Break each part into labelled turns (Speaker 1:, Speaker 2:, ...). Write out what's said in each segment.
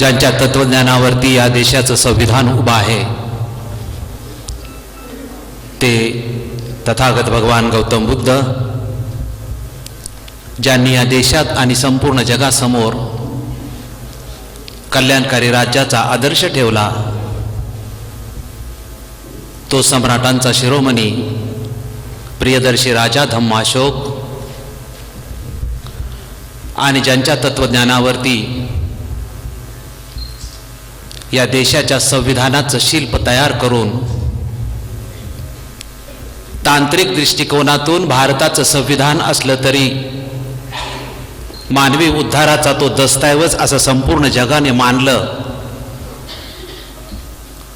Speaker 1: ज्यांच्या तत्वज्ञानावरती या देशाचं संविधान उभं आहे ते तथागत भगवान गौतम बुद्ध, ज्यांनी या देशात आणि संपूर्ण जगासमोर कल्याणकारी राज्याचा आदर्श ठेवला, तो सम्राटांचा शिरोमणी प्रियदर्शी राजा धम्माशोक, आणि ज्यांच्या तत्वज्ञानावरती या देशाच्या संविधानाचं शिल्प तयार करून तांत्रिक दृष्टिकोनातून भारताचं संविधान असलं तरी मानवी उद्धाराचा तो दस्तऐवज असं संपूर्ण जगाने मानलं,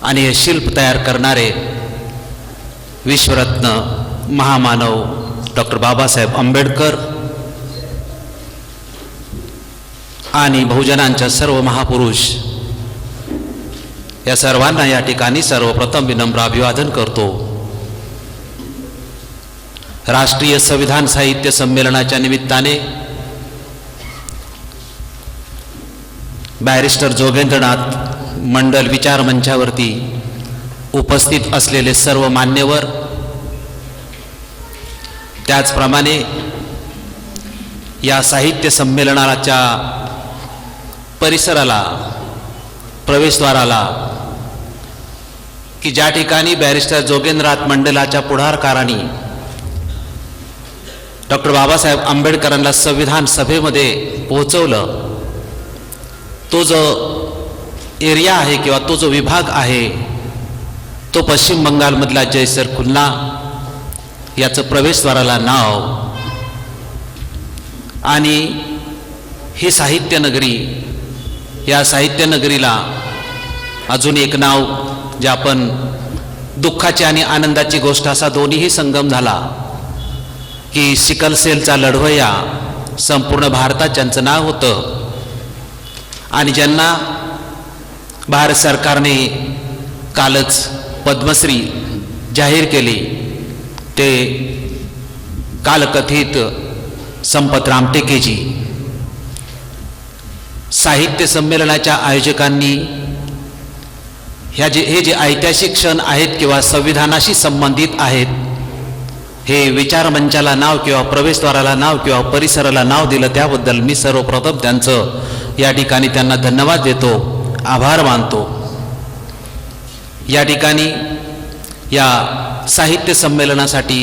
Speaker 1: आणि हे शिल्प तयार करणारे विश्वरत्न महामानव डॉक्टर बाबासाहेब आंबेडकर आणि बहुजनांच्या सर्व महापुरुष या सर्वांना या ठिकाणी सर्वप्रथम विनम्र अभिवादन करतो। राष्ट्रीय संविधान साहित्य संमेलनाच्या निमित्ताने बॅरिस्टर जोगेंद्रनाथ मंडल विचार मंचावरती उपस्थित असलेले सर्व मान्यवर, त्याचप्रमाणे या साहित्य संमेलनाच्या परिसराला, प्रवेशद्वाराला, की ज्या ठिकाणी बॅरिस्टर जोगेंद्रनाथ मंडलाच्या पुढाकाराने डॉक्टर बाबासाहेब आंबेडकरांना संविधान सभेमध्ये पोहोचवलं, तो जो एरिया आहे किंवा तो जो विभाग आहे तो पश्चिम बंगालमधला जयसर खुलना याचं प्रवेशद्वाराला नाव, आणि ही साहित्य नगरी, या साहित्य नगरीला अजून एक नाव, जे आपण दुःखाची आणि आनंदाची गोष्ट असा दोन्हीही संगम झाला की सिकलसेलचा लढवय्या संपूर्ण भारतात ज्यांचं नाव होतं आणि ज्यांना भारत सरकारने कालच पद्मश्री जाहीर केली, ते कालकथित संपत रामटेकेजी। साहित्य संमेलनाच्या आयोजकांनी हे जे ऐतिहासिक क्षण आहेत किंवा संविधानाशी संबंधित आहेत, हे विचार मंचाला नाव किंवा प्रवेशद्वाराला नाव किंवा परिसराला नाव दिलं, त्याबद्दल मी सर्वप्रथम त्यांचं या ठिकाणी त्यांना धन्यवाद देतो, आभार मानतो। या ठिकाणी या साहित्य संमेलनासाठी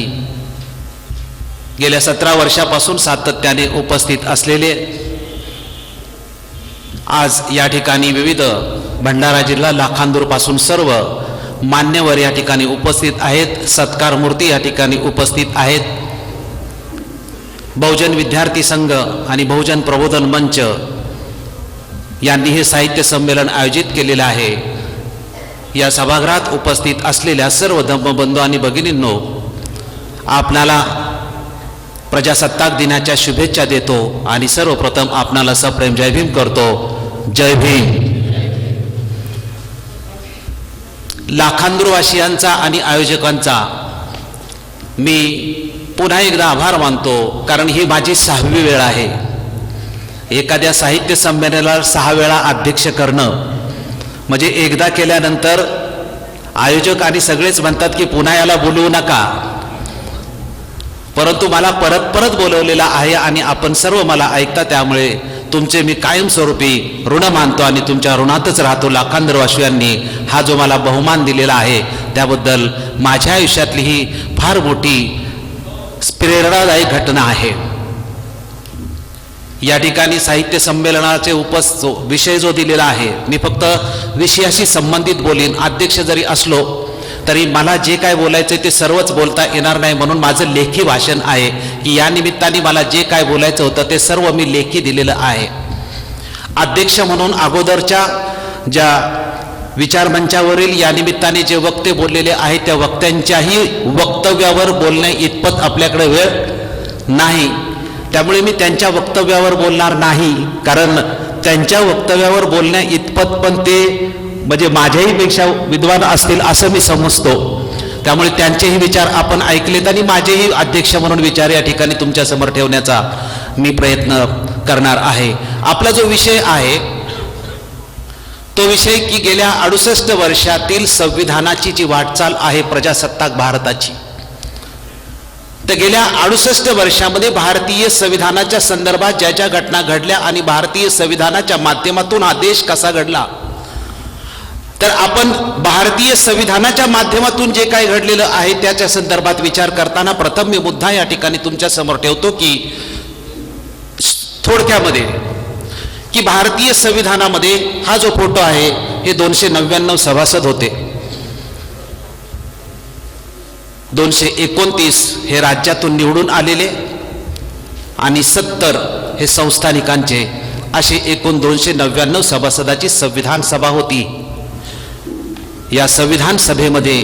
Speaker 1: गेल्या 17 वर्षापासून सातत्याने उपस्थित असलेले, आज या ठिकाणी विविध भंडारा जिल्हा लाखांदूरपासून सर्व मान्यवर या ठिकाणी उपस्थित आहेत, सत्कार मूर्ती या ठिकाणी उपस्थित आहेत। बहुजन विद्यार्थी संघ आणि बहुजन प्रबोधन मंच यांनी हे साहित्य संमेलन आयोजित केलेलं आहे। या सभागृहात उपस्थित असलेल्या सर्व धम्मबंधू आणि भगिनींनो, आपणाला प्रजासत्ताक दिनाच्या शुभेच्छा देतो आणि सर्वप्रथम आपणाला सप्रेम जय भीम करतो। जय भीम। लाखांदूरवासियांचा आणि आयोजकांचा मी पुन्हा एकदा आभार मानतो, कारण ही माझी 6वी वेळ आहे। एखाद्या साहित्य संमेलनाला 6 वेळा अध्यक्ष करणं म्हणजे एकदा केल्यानंतर आयोजक आणि सगळेच म्हणतात की पुन्हा याला बोलवू नका, परंतु मला परत परत बोलवलेला आहे आणि आपण सर्व मला ऐकता, त्यामुळे तुमचे मी कायमस्वरूपी ऋण मानतो आणि तुमच्या ऋणातच राहतो। लाखांदूरवासियांनी हा जो मला बहुमान दिलेला आहे त्याबद्दल माझ्या आयुष्यातली ही फार मोठी प्रेरणादायी घटना आहे। या ठिकाणी साहित्य संमेलनाचे विषय जो दिलेला आहे, मी फक्त विषयाशी संबंधित बोलीन। अध्यक्ष जरी असलो तरी मला जे काय बोलायचं ते सर्वच बोलता येणार नाही, म्हणून माझं लेखी भाषण आहे की या निमित्ताने मला जे काय बोलायचं होतं ते सर्व मी लेखी दिलेलं आहे। अध्यक्ष म्हणून अगोदरच्या ज्या विचारमंचावरील या निमित्ताने जे वक्ते बोललेले आहेत त्या वक्त्यांच्याही वक्तव्यावर बोलण्या इतपत आपल्याकडे वेळ नाही, त्यामुळे मी त्यांच्या वक्तव्यावर बोलणार नाही, कारण त्यांच्या वक्तव्यावर बोलण्या इतपत पण ते म्हणजे माझ्याही पेक्षा विद्वान असतील असं मी समजतो। त्यामुळे त्यांचेही विचार आपण ऐकलेत आणि माझेही अध्यक्ष म्हणून विचार या ठिकाणी तुमच्या समोर ठेवण्याचा मी प्रयत्न करणार आहे। आपला जो विषय आहे तो विषय की गेल्या 68 वर्षातील संविधानाची जी वाटचाल आहे प्रजासत्ताक भारताची, तर गेल्या 68 वर्षामध्ये भारतीय संविधानाच्या संदर्भात ज्या ज्या घटना घडल्या आणि भारतीय संविधानाच्या माध्यमातून हा देश कसा घडला, तर आपण भारतीय संविधानाच्या माध्यमातून जे काही घडलेलं आहे त्याच्या संदर्भात विचार करताना प्रथम मी मुद्दा या ठिकाणी तुमच्या समोर ठेवतो की थोडक्यामध्ये की भारतीय संविधानामध्ये हा जो फोटो आहे हे 299 सभासद होते, 229 हे राज्यातून निवडून आलेले आणि 70 हे संस्थानिकांचे, असे एकूण 299 सभासदाची संविधान सभा होती. या संविधान सभेमध्ये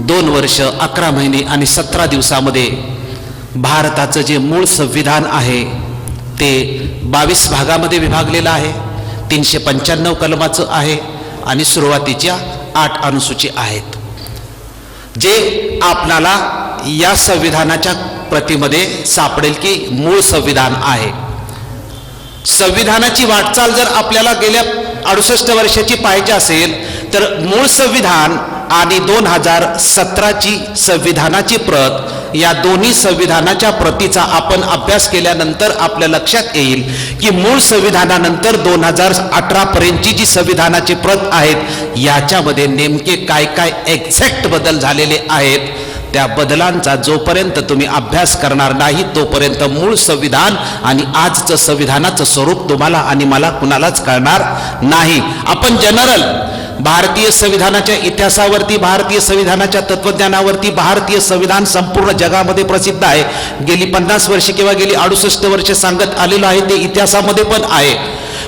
Speaker 1: 2 वर्ष 11 महिने आणि 17 दिवसामध्ये भारताचं जे मूळ संविधान आहे ते 22 भागामध्ये विभागलेलं आहे. 395 कलमाचं आहे आणि सुरुवातीच्या 8 अनुसूची आहेत, जे आपल्याला या संविधानाच्या प्रतीमध्ये सापडेल की मूळ संविधान आहे. संविधानाची वाटचाल जर आपल्याला गेल्या 68 वर्षाची पाहिजे असेल तर मूळ संविधान आणि 2017ची संविधानाची प्रत, या दोन्ही संविधानाच्या प्रतीचा आपण अभ्यास केल्यानंतर आपल्या लक्षात येईल की मूळ संविधानानंतर 2018 पर्यंतची जी संविधानाची प्रत आहेत याच्यामध्ये नेमके काय काय एक्झॅक्ट बदल झालेले आहेत. त्या बदलांचा जोपर्यंत तुम्ही अभ्यास करणार नाही तोपर्यंत मूळ संविधान आणि आजचं संविधानाचं स्वरूप तुम्हाला आणि मला कुणालाच कळणार नाही. आपण जनरल भारतीय संविधानाच्या इतिहासावरती, भारतीय संविधानाच्या तत्वज्ञानावरती भारतीय संविधान संपूर्ण जगामध्ये प्रसिद्ध आहे. गेली 50 वर्षे किंवा गेली 68 वर्षे सांगत आलेलं आहे, ते इतिहासामध्ये पण आहे.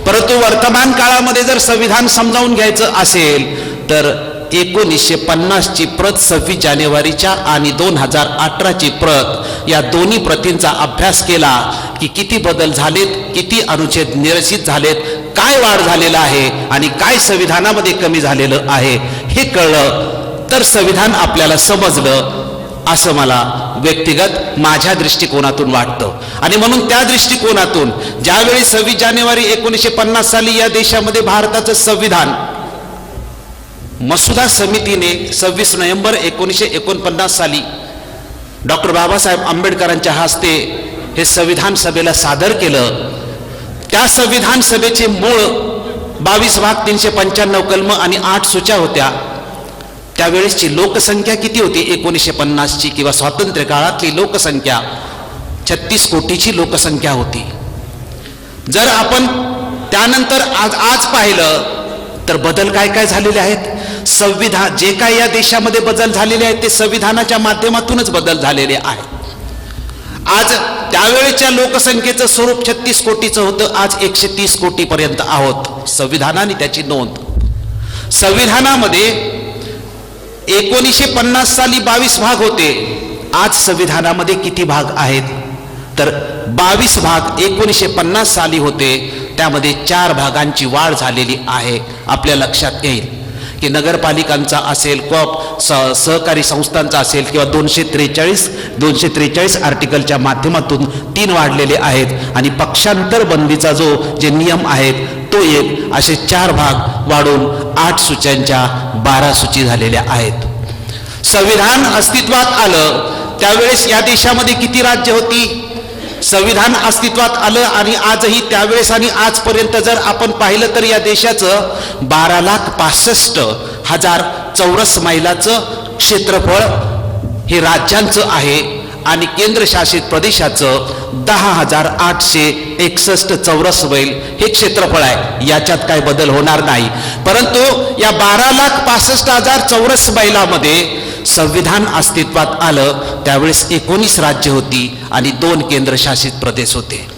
Speaker 1: परंतु वर्तमान काळामध्ये जर संविधान समजावून घ्यायचं असेल तर 1950ची प्रत 26 जानेवारीच्या आणि 2018ची प्रत, या दोन्ही प्रतींचा अभ्यास केला की किती बदल झालेत, किती अनुच्छेद निरसित झालेत, काय वाढ झालेला आहे आणि काय संविधानामध्ये कमी झालेलं आहे हे कळलं तर संविधान आपल्याला समजलं असं मला व्यक्तिगत माझ्या दृष्टिकोनातून वाटतं. आणि म्हणून त्या दृष्टिकोनातून ज्यावेळी 26 जानेवारी 1950 साली या देशामध्ये भारताचं संविधान मसुदा समितीने 26 नोव्हेंबर 1949 साली डॉक्टर बाबासाहेब आंबेडकरांच्या हस्ते हे संविधान सभेला सादर केलं, त्या संविधान सभेचे मूळ 22 भाग 395 कलम आणि 8 सूच्या होत्या. त्यावेळेसची लोकसंख्या किती होती 1950ची किंवा स्वातंत्र्य काळातली लोकसंख्या 36 कोटीची लोकसंख्या होती. जर आपण त्यानंतर आज पाहिलं तर बदल काय काय झालेले आहेत. संविधान जे काय या देशामध्ये बदल झालेले आहेत ते संविधानाच्या माध्यमातूनच बदल झालेले आहेत. आज त्यावेळेच्या लोकसंख्येचं स्वरूप 36 कोटीचं होतं, आज 130 कोटी पर्यंत आहोत. संविधानाने त्याची नोंद. संविधानामध्ये 1950 साली 22 भाग होते, आज संविधानामध्ये किती भाग आहेत तर 22 भाग 1950 साली होते, त्यामध्ये 4 भागांची वाढ झालेली आहे. आपल्या लक्षात येईल की नगरपालिकांचा असेल, सहकारी संस्थांचा असेल किंवा 243 आर्टिकलच्या माध्यमातून 3 वाढलेले आहेत आणि पक्षांतर बंदीचा जे नियम आहेत तो एक, असे 4 भाग वाढून 8 सूच्यांच्या 12 सूची झालेल्या आहेत. संविधान अस्तित्वात आलं त्यावेळेस या देशामध्ये किती राज्य होती. संविधान अस्तित्वात आलं आणि आजही त्यावेळेस आणि आजपर्यंत जर आपण पाहिलं तर या देशाचं 12,65,000 चौरस मैलाचं क्षेत्रफळ हे राज्यांचं आहे आणि केंद्रशासित प्रदेशाचं 10,861 चौरस मैल हे क्षेत्रफळ आहे. याच्यात काय बदल होणार नाही. परंतु या 12,65,000 चौरस मैलामध्ये संविधान अस्तित्वात आलं त्यावेळेस 19 राज्य होती आणि 2 केंद्रशासित प्रदेश होते.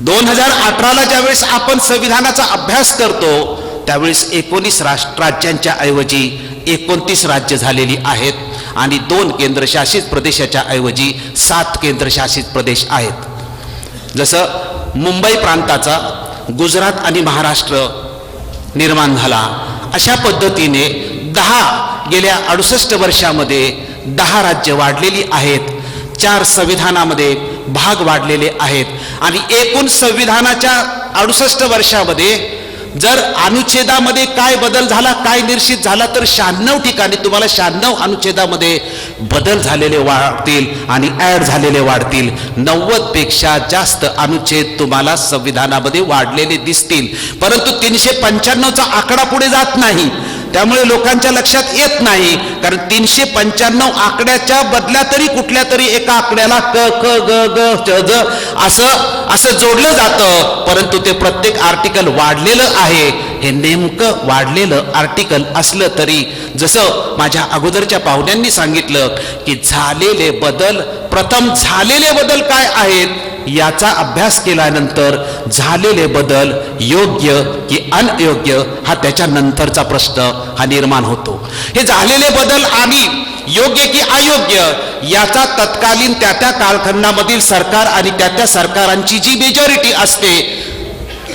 Speaker 1: 2018ला ज्यावेळेस आपण संविधानाचा अभ्यास करतो त्यावेळेस 19 राज्यांच्या ऐवजी 29 राज्य झालेली आहेत आणि 2 केंद्रशासित प्रदेशाच्या ऐवजी 7 केंद्रशासित प्रदेश आहेत. जसं मुंबई प्रांताचा गुजरात आणि महाराष्ट्र निर्माण झाला, अशा पद्धतीने गेल्या 68 वर्षामध्ये 10 राज्य वाढलेली आहेत, 4 संविधानामध्ये भाग वाढलेले आहेत आणि एकूण संविधानाच्या 68 वर्षामध्ये जर अनुच्छेदामध्ये काय बदल झाला, काय निश्चित झाला, तर 96 ठिकाणी तुम्हाला 96 अनुच्छेदामध्ये बदल झालेले वाढतील आणि ऍड झालेले वाढतील. 90 पेक्षा जास्त अनुच्छेद तुम्हाला संविधानामध्ये वाढलेले दिसतील, परंतु 395चा आकडा पुढे जात नाही. त्यामुळे लोकांच्या लक्षात येत नाही, कारण 395 आकड्याच्या बदल्या तरी कुठल्या तरी एका आकड्याला क ख ग ग च ज असं जोडलं जातं, परंतु ते प्रत्येक आर्टिकल वाढलेलं आहे. हे नेमकं वाढलेलं आर्टिकल असलं तरी जसं माझ्या अगोदरच्या पाहुण्यांनी सांगितलं की झालेले बदल, प्रथम झालेले बदल काय आहेत याचा अभ्यास केल्यानंतर झालेले बदल योग्य की अनयोग्य हा त्याच्यानंतरचा प्रश्न हा निर्माण होतो. हे झालेले बदल आणि योग्य की अयोग्य याचा तत्कालीन त्या कालखंडामधील सरकार आणि त्या सरकारांची जी मेजॉरिटी असते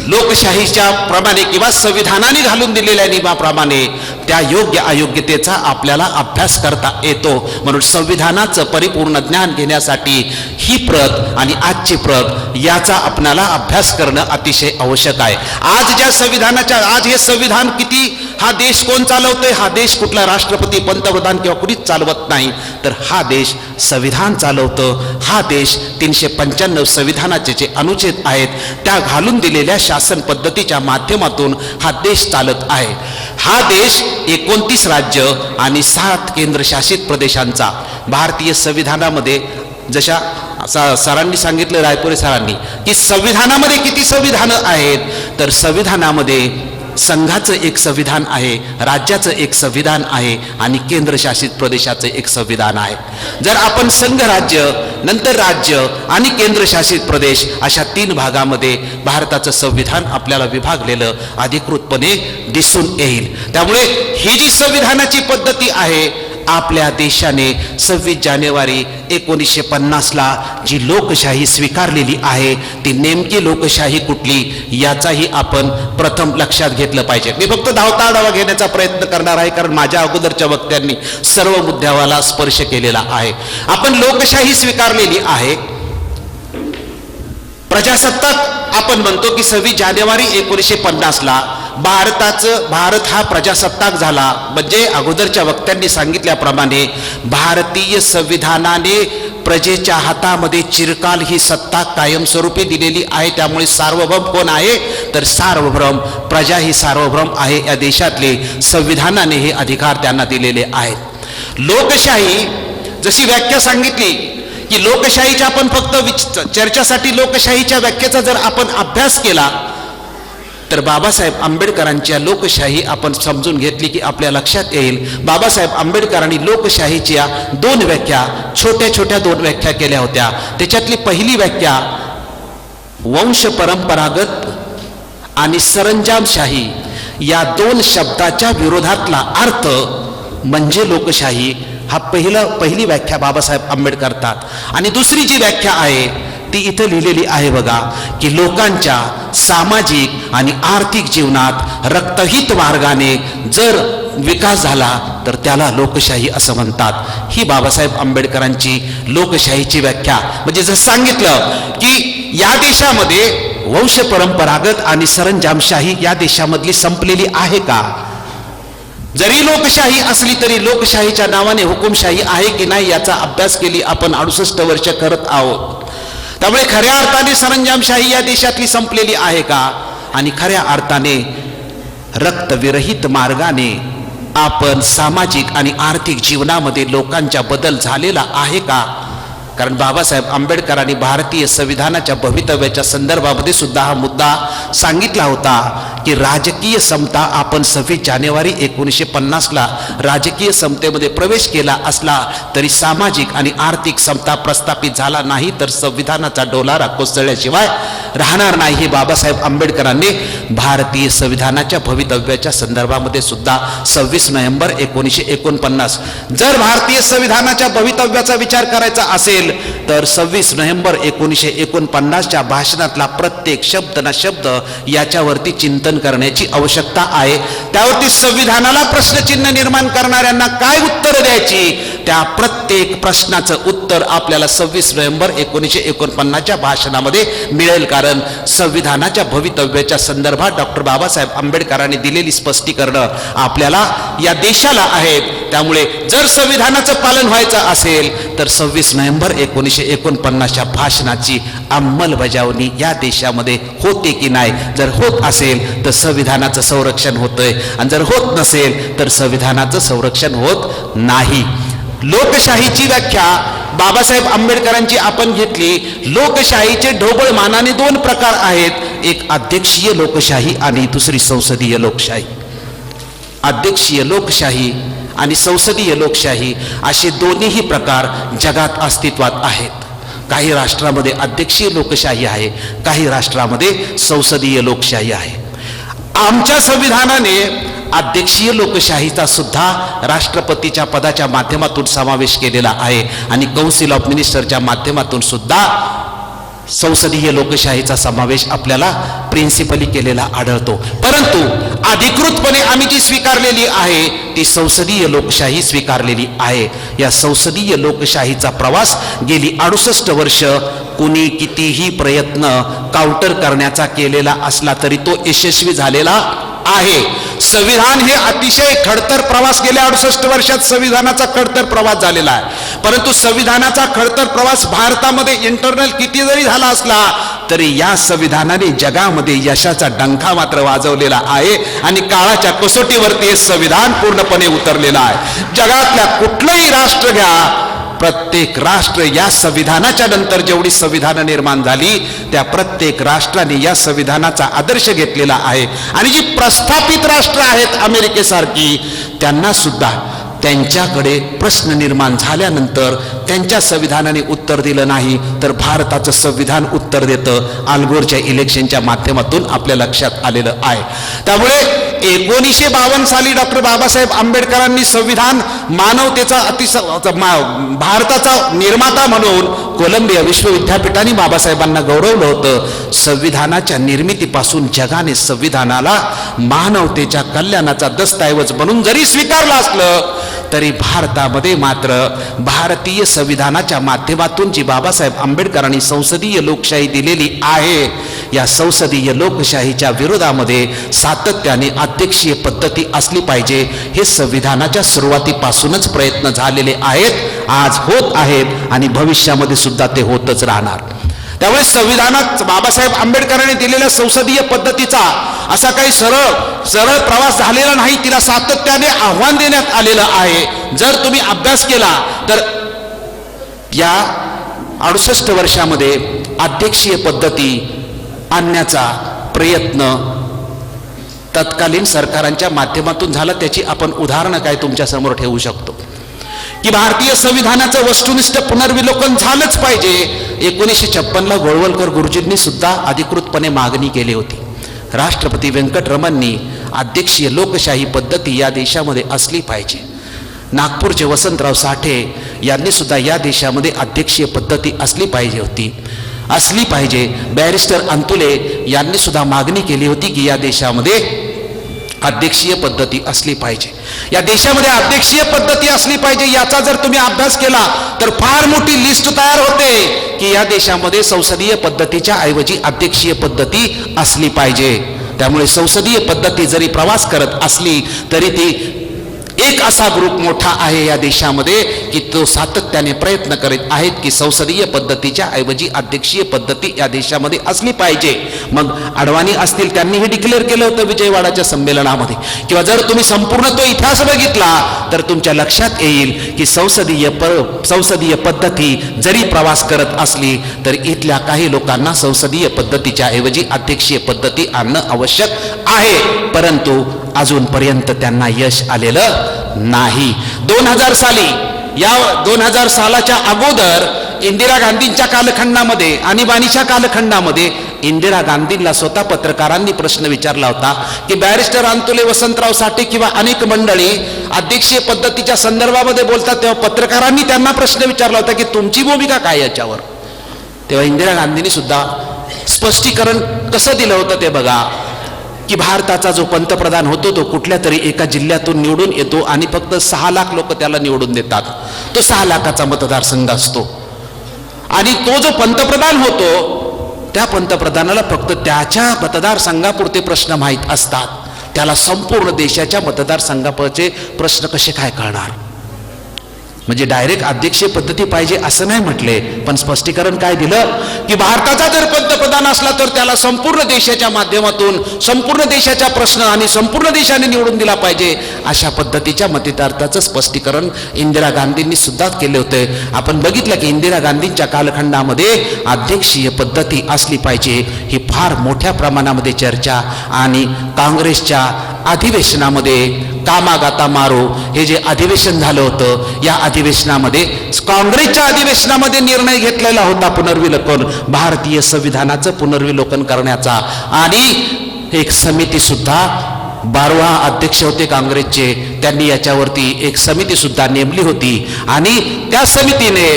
Speaker 1: लोकशाहीच्या प्रमाणे किंवा संविधानाने घालून दिलेल्या नियमाप्रमाणे त्या योग्य अयोग्यतेचा आपल्याला अभ्यास करता येतो. म्हणून संविधानाचं परिपूर्ण ज्ञान घेण्यासाठी ही प्रत आणि आजची प्रत याचा आपल्याला अभ्यास करणं अतिशय आवश्यक आहे. आज ज्या संविधानाच्या, आज हे संविधान किती, हा देश कोण चालवतोय, हा देश कुठला राष्ट्रपती, पंतप्रधान किंवा कुणीच चालवत नाही, तर हा देश संविधान चालवतं. हा देश 395 संविधानाचे जे अनुच्छेद आहेत त्या घालून दिलेल्या शासन पद्धतीच्या माध्यमातून हा देश चालत आहे. हा देश 29 राज्य आणि 7 केंद्रशासित प्रदेशांचा भारतीय संविधानामध्ये, जशा सरांनी सांगितलं, रायपुरे सरांनी, की संविधानामध्ये किती संविधानं आहेत, तर संविधानामध्ये संघाचं एक संविधान आहे, राज्याचं एक संविधान आहे आणि केंद्रशासित प्रदेशाचं एक संविधान आहे. जर आपण संघ राज्य, नंतर राज्य आणि केंद्रशासित प्रदेश अशा 3 भागामध्ये भारताचं संविधान आपल्याला विभागलेलं अधिकृतपणे दिसून येईल. त्यामुळे ही जी संविधानाची पद्धती आहे, आपल्या देशाने 26 जानेवारी 1950ला जी लोकशाही स्वीकारलेली आहे ती नेमकी लोकशाही कुठली याचाही आपण प्रथम लक्षात घेतलं पाहिजे. मी फक्त धावता आढावा घेण्याचा प्रयत्न करणार आहे, कारण माझ्या अगोदरच्या वक्त्यांनी सर्व मुद्द्याला स्पर्श केलेला आहे. आपण लोकशाही स्वीकारलेली आहे. प्रजासत्ताक आपण म्हणतो की 26 जानेवारी 1950ला भारत हा प्रजासत्ताक झाला. म्हणजे अगोदरच्या वक्त्यांनी सांगितल्याप्रमाणे भारतीय संविधानाने प्रजेच्या हातामध्ये चिरकाल ही सत्ता कायमस्वरूपी दिलेली आहे. त्यामुळे सार्वभौम कोण आहे, तर सार्वभौम प्रजा ही सार्वभौम आहे. या देशातले संविधानाने हे अधिकार त्यांना दिलेले आहेत. लोकशाही जशी व्याख्या सांगितली की लोकशाहीच्या आपण फक्त चर्चेसाठी लोकशाहीच्या व्याख्येचा जर आपण अभ्यास केला तर बाबासाहेब आंबेडकरांच्या लोकशाही आपण समजून घेतली की आपल्या लक्षात येईल. बाबासाहेब आंबेडकरांनी लोकशाहीच्या 2 व्याख्या, छोट्या छोट्या 2 व्याख्या केल्या होत्या. त्याच्यातली पहिली व्याख्या वंश परंपरागत आणि सरंजामशाही या 2 शब्दाच्या विरोधातला अर्थ म्हणजे लोकशाही, हा पहिली व्याख्या बाबासाहेब आंबेडकर करतात. आणि दुसरी जी व्याख्या आहे ती इथं लिहिलेली आहे बघा, की लोकांच्या सामाजिक आणि आर्थिक जीवनात रक्तहित मार्गाने जर विकास झाला तर त्याला लोकशाही असं म्हणतात. ही बाबासाहेब आंबेडकरांची लोकशाहीची व्याख्या. म्हणजे जसं सांगितलं की या देशामध्ये वंश परंपरागत आणि सरंजामशाही या देशामधली संपलेली आहे का? जरी लोकशाही असली तरी लोकशाहीच्या नावाने हुकुमशाही आहे की नाही याचा अभ्यास केली आपण 68 वर्ष करत आहोत. त्यामुळे खऱ्या अर्थाने सरंजामशाही या देशातली संपलेली आहे का? आणि खऱ्या अर्थाने रक्तविरहित मार्गाने आपण सामाजिक आणि आर्थिक जीवनामध्ये लोकांचा बदल झालेला आहे का? कारण बाबासाहेब आंबेडकरांनी भारतीय संविधानाच्या भवितव्याच्या संदर्भामध्ये सुद्धा हा मुद्दा सांगितला होता की राजकीय समता आपण 26 जानेवारी 1950ला राजकीय समतेमध्ये प्रवेश केला असला तरी सामाजिक आणि आर्थिक समता प्रस्थापित झाला नाही तर संविधानाचा डोलारा कोसळल्याशिवाय राहणार नाही. हे बाबासाहेब आंबेडकरांनी भारतीय संविधानाच्या भवितव्याच्या संदर्भामध्ये सुद्धा 26 नोव्हेंबर 1949 जर भारतीय संविधानाच्या भवितव्याचा विचार करायचा असेल तर 26 नोव्हेंबर 1949च्या भाषणातला प्रत्येक शब्द ना शब्द याच्यावरती चिंतन चिंतन करण्याची आवश्यकता आहे. त्यावरती संविधानाला प्रश्नचिन्ह निर्माण करणाऱ्यांना काय उत्तर द्यायची, त्या प्रत्येक प्रश्नाचं उत्तर आपल्याला 26 नोव्हेंबर 1949च्या भाषणामध्ये मिळेल. कारण संविधानाच्या भवितव्याच्या संदर्भात डॉक्टर बाबासाहेब आंबेडकरांनी दिलेली स्पष्टीकरणं आपल्याला या देशाला आहेत. त्यामुळे जर संविधानाचं पालन व्हायचं असेल तर 26 नोव्हेंबर 1949च्या भाषणाची अंमलबजावणी या देशामध्ये होते की नाही. जर होत असेल तर संविधानाचं संरक्षण होतंय, आणि जर होत नसेल तर संविधानाचं संरक्षण होत नाही. लोकशाहीची व्याख्या बाबासाहेब आंबेडकरांची आपण घेतली. लोकशाहीचे ढोबळ मानाने 2 प्रकार आहेत. एक अध्यक्षीय लोकशाही आणि दुसरी संसदीय लोकशाही. अध्यक्षीय लोकशाही आणि संसदीय लोकशाही असे दोन्हीही प्रकार जगात अस्तित्वात आहेत. काही राष्ट्रामध्ये अध्यक्षीय लोकशाही आहे, काही राष्ट्रामध्ये संसदीय लोकशाही आहे. आमच्या संविधानाने अध्यक्षीय लोकशाहीचा सुद्धा राष्ट्रपतीच्या पदाच्या माध्यमातून समावेश केलेला आहे, आणि कौन्सिल ऑफ मिनिस्टरच्या माध्यमातून सुद्धा संसदीय लोकशाहीचा समावेश आपल्याला प्रिन्सिपली केलेला आढळतो. परंतु अधिकृतपणे आम्ही जी स्वीकारलेली आहे ती संसदीय लोकशाही स्वीकारलेली आहे. या संसदीय लोकशाहीचा प्रवास गेली 68 वर्ष कुणी कितीही प्रयत्न काउंटर करण्याचा केलेला असला तरी तो यशस्वी झालेला आहे. संविधान हे अतिशय खडतर प्रवास गेल्या 68 वर्षात संविधानाचा खडतर प्रवास झालेला आहे. परंतु संविधानाचा खडतर प्रवास भारतामध्ये इंटरनल किती जरी झाला असला तरी या संविधानाने जगामध्ये यशाचा डंका मात्र वाजवलेला आहे, आणि काळाच्या कसोटीवरती हे संविधान पूर्णपणे उतरलेलं आहे. जगातल्या कुठलंही राष्ट्र घ्या, प्रत्येक राष्ट्र या संविधानाच्या नंतर जेवढी संविधानं निर्माण झाली त्या प्रत्येक राष्ट्राने या संविधानाचा आदर्श घेतलेला आहे. आणि जी प्रस्थापित राष्ट्र आहेत अमेरिकेसारखी, त्यांना सुद्धा त्यांच्याकडे प्रश्न निर्माण झाल्यानंतर त्यांच्या संविधानाने उत्तर दिलं नाही तर भारताचं संविधान उत्तर देतं. आलगोरच्या इलेक्शनच्या माध्यमातून आपल्या लक्षात आलेलं आहे. त्यामुळे 1952 साली डॉक्टर बाबासाहेब आंबेडकरांनी संविधान मानवतेचा भारताचा निर्माता म्हणून कोलंबिया विश्वविद्यापीठाने बाबासाहेबांना गौरवलं होतं. संविधानाच्या निर्मितीपासून जगाने संविधानाला मानवतेच्या कल्याणाचा दस्तऐवज म्हणून जरी स्वीकारलं असलं तरी भारतामध्ये मात्र भारतीय संविधानाच्या माध्यमातून जी बाबासाहेब आंबेडकरांनी संसदीय लोकशाही दिलेली आहे, या संसदीय लोकशाहीच्या विरोधामध्ये सातत्याने अध्यक्षीय पद्धती असली पाहिजे हे संविधानाच्या सुरुवातीपासूनच प्रयत्न झालेले आहेत, आज होत आहेत आणि भविष्यामध्ये सुद्धा ते होतच राहणार. त्यामुळे संविधानात बाबासाहेब आंबेडकरांनी दिलेल्या संसदीय पद्धतीचा असा काही सरळ प्रवास झालेला नाही. तिला सातत्याने आव्हान देण्यात आलेलं आहे. जर तुम्ही अभ्यास केला तर या 68 वर्षामध्ये अध्यक्षीय पद्धती आणण्याचा प्रयत्न तत्कालीन सरकारांच्या माध्यमातून झाला. त्याची आपण उदाहरणं काय तुमच्या समोर ठेवू शकतो की भारतीय संविधानाचं वस्तुनिष्ठ पुनर्विलोकन झालंच पाहिजे. 1956ला गोळवलकर गुरुजींनी सुद्धा अधिकृतपणे मागणी केली होती. राष्ट्रपती व्यंकटरमणनी अध्यक्षीय लोकशाही पद्धती या देशामध्ये असली पाहिजे. नागपूरचे वसंतराव साठे यांनी सुद्धा या देशामध्ये अध्यक्षीय पद्धती असली पाहिजे. बॅरिस्टर अंतुले यांनी सुद्धा मागणी केली होती की या देशामध्ये अध्यक्षीय पद्धती असली पाहिजे. या देशामध्ये अध्यक्षीय पद्धती असली पाहिजे याचा जर तुम्ही अभ्यास केला तर फार मोठी लिस्ट तयार होते की या देशामध्ये संसदीय पद्धतीच्या ऐवजी अध्यक्षीय पद्धती असली पाहिजे. त्यामुळे संसदीय पद्धती जरी प्रवास करत असली तरी ती एक असा ग्रुप मोठा आहे या देशामध्ये की तो सातत्याने प्रयत्न करीत आहेत की संसदीय पद्धतीच्या ऐवजी अध्यक्षीय पद्धती या देशामध्ये असली पाहिजे. मग अडवाणी असतील, त्यांनी हे डिक्लेअर केलं होतं विजयवाडाच्या संमेलनामध्ये. किंवा जर तुम्ही संपूर्ण तो इतिहास बघितला तर तुमच्या लक्षात येईल की संसदीय पद्धती जरी प्रवास करत असली तर इथल्या काही लोकांना संसदीय पद्धतीच्या ऐवजी अध्यक्षीय पद्धती आणणं आवश्यक आहे, परंतु अजूनपर्यंत त्यांना यश आलेलं नाही. 2000 साली, या 2000 सालाच्या अगोदर इंदिरा गांधींच्या कालखंडामध्ये, आणीबाणीच्या कालखंडामध्ये इंदिरा गांधींना स्वतः पत्रकारांनी प्रश्न विचारला होता की बॅरिस्टर अंतुले, वसंतराव साठे किंवा अनेक मंडळी अध्यक्षीय पद्धतीच्या संदर्भामध्ये बोलतात, तेव्हा पत्रकारांनी त्यांना प्रश्न विचारला होता की तुमची भूमिका काय याच्यावर. तेव्हा इंदिरा गांधींनी सुद्धा स्पष्टीकरण कसं दिलं होतं ते बघा. की भारताचा जो पंतप्रधान होतो तो कुठल्या तरी एका जिल्ह्यातून निवडून येतो आणि फक्त 6 लाख लोक त्याला निवडून देतात. तो 6 लाखाचा मतदारसंघ असतो आणि तो जो पंतप्रधान होतो त्या पंतप्रधानाला फक्त त्याच्या मतदारसंघापुरते प्रश्न माहीत असतात. त्याला संपूर्ण देशाच्या मतदारसंघाचे प्रश्न कसे काय कळणार? म्हणजे डायरेक्ट अध्यक्षीय पद्धती पाहिजे असं नाही म्हटले, पण स्पष्टीकरण काय दिलं की भारताचा जर पंतप्रधान असला तर त्याला संपूर्ण देशाच्या माध्यमातून संपूर्ण देशाचा प्रश्न आणि संपूर्ण देशाने निवडून दिला पाहिजे. अशा पद्धतीच्या मतितार्थाचं स्पष्टीकरण इंदिरा गांधींनी सुद्धा केले होते. आपण बघितलं की इंदिरा गांधींच्या कालखंडामध्ये अध्यक्षीय पद्धती असली पाहिजे ही फार मोठ्या प्रमाणामध्ये चर्चा आणि काँग्रेसच्या अधिवेशनामध्ये कामागाता मारो हे जे अधिवेशन झालं होतं या अधिवेशनामध्ये काँग्रेसच्या अधिवेशनामध्ये निर्णय घेतलेला होता पुनर्विलोकन भारतीय संविधानाचं पुनर्विलोकन करण्याचा. आणि एक समिती सुद्धा 12 अध्यक्ष होते काँग्रेसचे, त्यांनी याच्यावरती एक समिती सुद्धा नेमली होती आणि त्या समितीने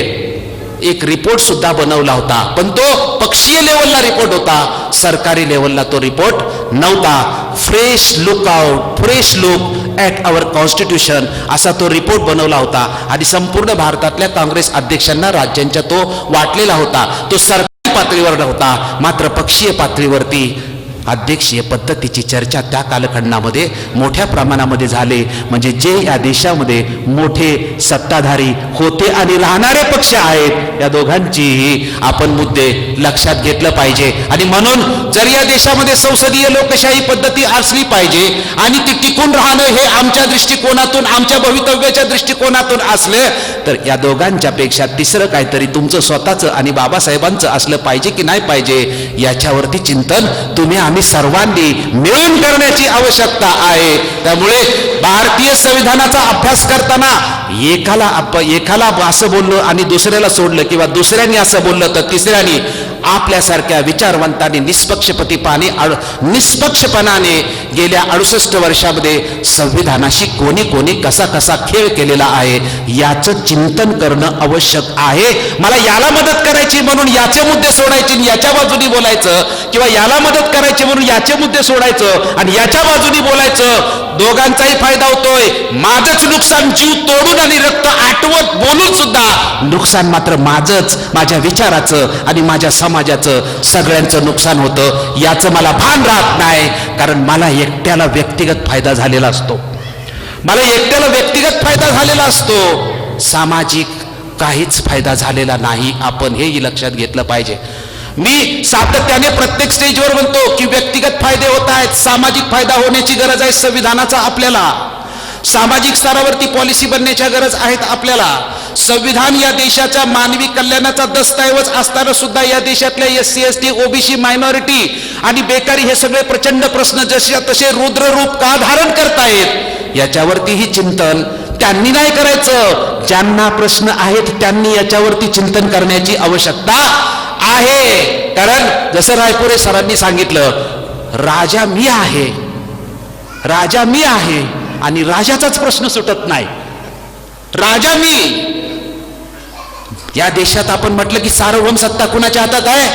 Speaker 1: एक रिपोर्ट सुद्धा बनवला होता, पण तो पक्षीय लेवलला रिपोर्ट होता, सरकारी लेवलला तो रिपोर्ट नव्हता. Fresh look at our constitution असा तो रिपोर्ट बनवला होता आणि संपूर्ण भारतातल्या काँग्रेस अध्यक्षांना राज्यांच्या तो वाटलेला होता. तो सरकारी पातळीवर नव्हता, मात्र पक्षीय पातळीवरती अध्यक्षीय पद्धतीची चर्चा त्या कालखंडामध्ये मोठ्या प्रमाणामध्ये झाले. म्हणजे जे या देशामध्ये मोठे सत्ताधारी होते आणि राहणारे पक्ष आहेत या दोघांचीही आपण मुद्दे लक्षात घेतलं पाहिजे. आणि म्हणून जर या देशामध्ये संसदीय लोकशाही पद्धती असली पाहिजे आणि ती टिकून राहणं हे आमच्या दृष्टिकोनातून आमच्या भवितव्याच्या दृष्टिकोनातून असले तर या दोघांच्या पेक्षा तिसरं काहीतरी तुमचं स्वतःचं आणि बाबासाहेबांचं असलं पाहिजे की नाही पाहिजे याच्यावरती चिंतन तुम्ही आम्ही सर्वांनी मिळून करण्याची आवश्यकता आहे. त्यामुळे भारतीय संविधानाचा अभ्यास करताना एकाला असं बोललं आणि दुसऱ्याला सोडलं किंवा दुसऱ्याने असं बोललं तर तिसऱ्याने आपल्यासारख्या विचारवंतांनी निष्पक्षपणाने गेल्या 68 वर्षामध्ये संविधानाशी कोणी कसा खेळ केलेला आहे याचं चिंतन करणं आवश्यक आहे. मला याला मदत करायची म्हणून याचे मुद्दे सोडायचे याच्या बाजूनी बोलायचं किंवा याला मदत करायची म्हणून याचे मुद्दे सोडायचं आणि याच्या बाजूनी बोलायचं, दोघांचाही फायदा होतोय. माझंच नुकसान जीव तोडून आणि रक्त आटवत बोलून सुद्धा नुकसान मात्र माझंच, माझ्या विचाराचं आणि माझ्या समाजाचं सगळ्यांचं नुकसान होतं. याचं मला भान राहत नाही, कारण मला एकट्याला व्यक्तिगत फायदा झालेला असतो, सामाजिक काहीच फायदा झालेला नाही. आपण हेही लक्षात घेतलं पाहिजे. मी सातत्याने प्रत्येक स्टेजवर म्हणतो की व्यक्तिगत फायदे होत आहेत, सामाजिक फायदा होण्याची गरज आहे संविधानाचा. आपल्याला सामाजिक स्तरावरती पॉलिसी बनण्याच्या गरज आहेत. आपल्याला संविधान या देशाच्या मानवी कल्याणाचा दस्तऐवज असताना सुद्धा या देशातल्या SC ST OBC मायनॉरिटी आणि बेकारी हे सगळे प्रचंड प्रश्न जसे तसे रुद्ररूप का धारण करतायत याच्यावरतीही चिंतन त्यांनी नाही करायचं. ज्यांना प्रश्न आहेत त्यांनी याच्यावरती चिंतन करण्याची आवश्यकता आहे. कारण जसं रायपुरे सरांनी सांगितलं, राजा मी आहे आणि राजाचाच प्रश्न सुटत नाही. राजा मी. या देशात आपण म्हटलं की सार्वभौम सत्ता कुणाच्या हातात आहे?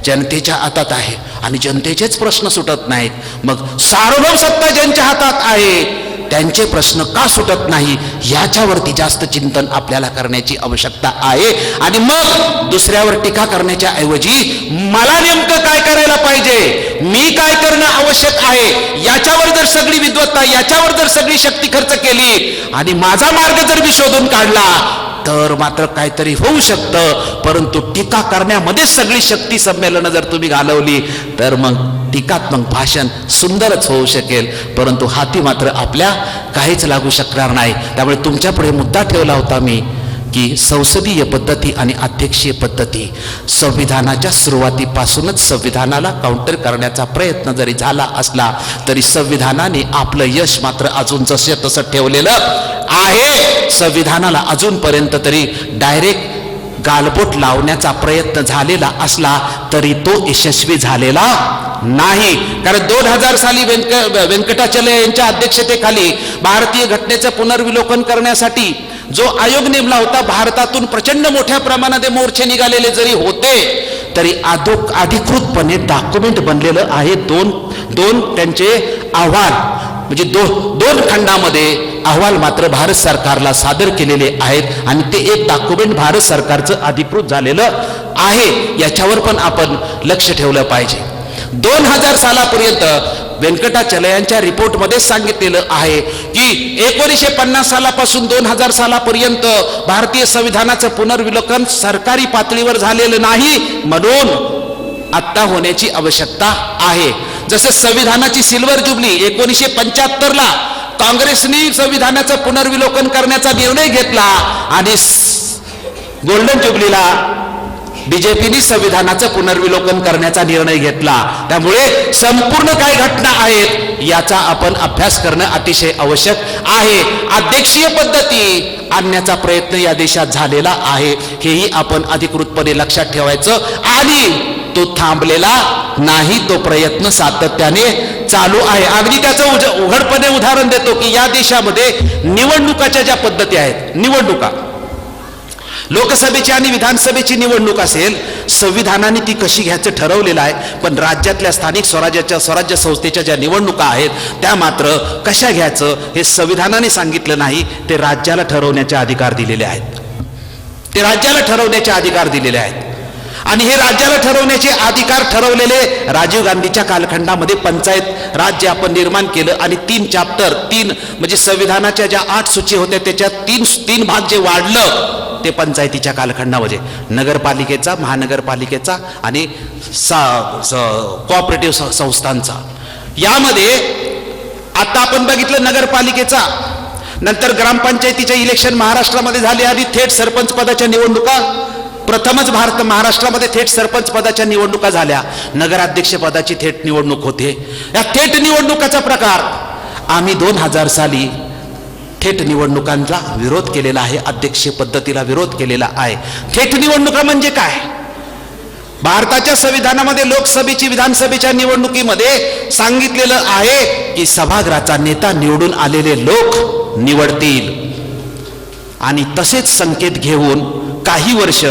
Speaker 1: जनतेच्या हातात आहे आणि जनतेचेच प्रश्न सुटत नाहीत. मग सार्वभौम सत्ता ज्यांच्या हातात आहे त्यांचे प्रश्न का सुटत नाही याच्यावरती जास्त चिंतन आपल्याला करण्याची आवश्यकता आहे. आणि मग दुसऱ्यावर टीका करण्याच्या ऐवजी मला नेमकं काय करायला पाहिजे, मी काय करणं आवश्यक आहे याच्यावर जर सगळी विद्वत्ता, याच्यावर जर सगळी शक्ती खर्च केली आणि माझा मार्ग जर मी शोधून काढला तर मात्र काहीतरी होऊ शकतं. परंतु टीका करण्यामध्ये सगळी शक्ती संमेलनं जर तुम्ही घालवली तर मग टीकात्मक भाषण सुंदरच होऊ शकेल, परंतु हाती मात्र आपल्या काहीच लागू शकणार नाही. त्यामुळे तुमच्या पुढे मुद्दा ठेवला होता मी की संसदीय पद्धती आणि अध्यक्षीय पद्धती संविधानाच्या सुरुवातीपासूनच संविधानाला काउंटर करण्याचा प्रयत्न जरी झाला असला तरी संविधानाने आपलं यश मात्र अजून जसे तसं ठेवलेलं आहे. संविधानाला अजूनपर्यंत तरी डायरेक्ट गालबोट लावण्याचा प्रयत्न झालेला असला तरी तो यशस्वी झालेला नाही. कारण 2000 साली व्यंकटाचलय यांच्या अध्यक्षतेखाली भारतीय घटनेचं पुनर्विलोकन करण्यासाठी जो आयोग नेमला होता, भारतातून प्रचंड मोठ्या प्रमाणात मोर्चे निघालेले जरी होते तरी अधिकृतपणे डॉक्युमेंट बनलेलं आहे. दोन त्यांचे अहवाल म्हणजे दोन खंडामध्ये अहवाल मात्र भारत सरकारला सादर केलेले आहेत आणि ते एक डॉक्युमेंट भारत सरकारचं अधिकृत झालेलं आहे. याच्यावर पण आपण लक्ष ठेवलं पाहिजे. 2000 सालापर्यंत व्यंकटाचलयांच्या रिपोर्टमध्ये सांगितलेलं आहे की 1950 सालापासून 2000 सालापर्यंत भारतीय संविधानाचं पुनर्विलोकन सरकारी पातळीवर झालेलं नाही, म्हणून आता होण्याची आवश्यकता आहे. जसं संविधानाची सिल्वर जुबली 1975ला काँग्रेसने संविधानाचं पुनर्विलोकन करण्याचा निर्णय घेतला आणि गोल्डन जुबलीला बीजेपीने संविधानाचं पुनर्विलोकन करण्याचा निर्णय घेतला. त्यामुळे संपूर्ण काय घटना आहेत याचा आपण अभ्यास करणं अतिशय आवश्यक आहे. अध्यक्षीय पद्धती आणण्याचा प्रयत्न या देशात झालेला आहे, हेही आपण अधिकृतपणे लक्षात ठेवायचं. आणि तो थांबलेला नाही, तो प्रयत्न सातत्याने चालू आहे. अगदी त्याचं उघडपणे उदाहरण देतो की या देशामध्ये निवडणुकाच्या ज्या पद्धती आहेत, निवडणुका लोकसभेची आणि विधानसभेची निवडणूक असेल, संविधानाने ती कशी घ्यायचं ठरवलेलं आहे. पण राज्यातल्या स्थानिक स्वराज्य संस्थेच्या ज्या निवडणुका आहेत त्या मात्र कशा घ्यायचं हे संविधानाने सांगितलं नाही, ते राज्याला ठरवण्याचे अधिकार दिलेले आहेत. ते राज्याला ठरवण्याचे अधिकार दिलेले आहेत. आणि हे राज्याला ठरवण्याचे अधिकार ठरवलेले राजीव गांधीच्या कालखंडामध्ये पंचायत राज्य आपण निर्माण केलं आणि 3 म्हणजे संविधानाच्या ज्या 8 सूची होत्या त्याच्यात 3 भाग जे वाढलं ते पंचायतीच्या कालखंडामध्ये नगरपालिकेचा, महानगरपालिकेचा आणि कोऑपरेटिव्ह संस्थांचा. यामध्ये आता आपण बघितलं नगरपालिकेचा, नंतर ग्रामपंचायतीचे इलेक्शन महाराष्ट्रामध्ये झाले आणि थेट सरपंच पदाच्या निवडणुका प्रथमच महाराष्ट्रामध्ये थेट सरपंच पदाच्या निवडणुका झाल्या. नगराध्यक्ष पदाची थेट निवडणूक होते. या थेट निवडणुकाचा प्रकार आम्ही 2000 साली थेट निवडणुकांना विरोध केलेला आहे, अध्यक्षीय पद्धतीला विरोध केलेला आहे. थेट निवडणुका म्हणजे काय? भारताच्या संविधानामध्ये लोकसभेची विधानसभेच्या निवडणुकीमध्ये सांगितलेलं आहे की सभागृहाचा नेता निवडून आलेले लोक निवडतील आणि तसेच संकेत घेऊन काही वर्ष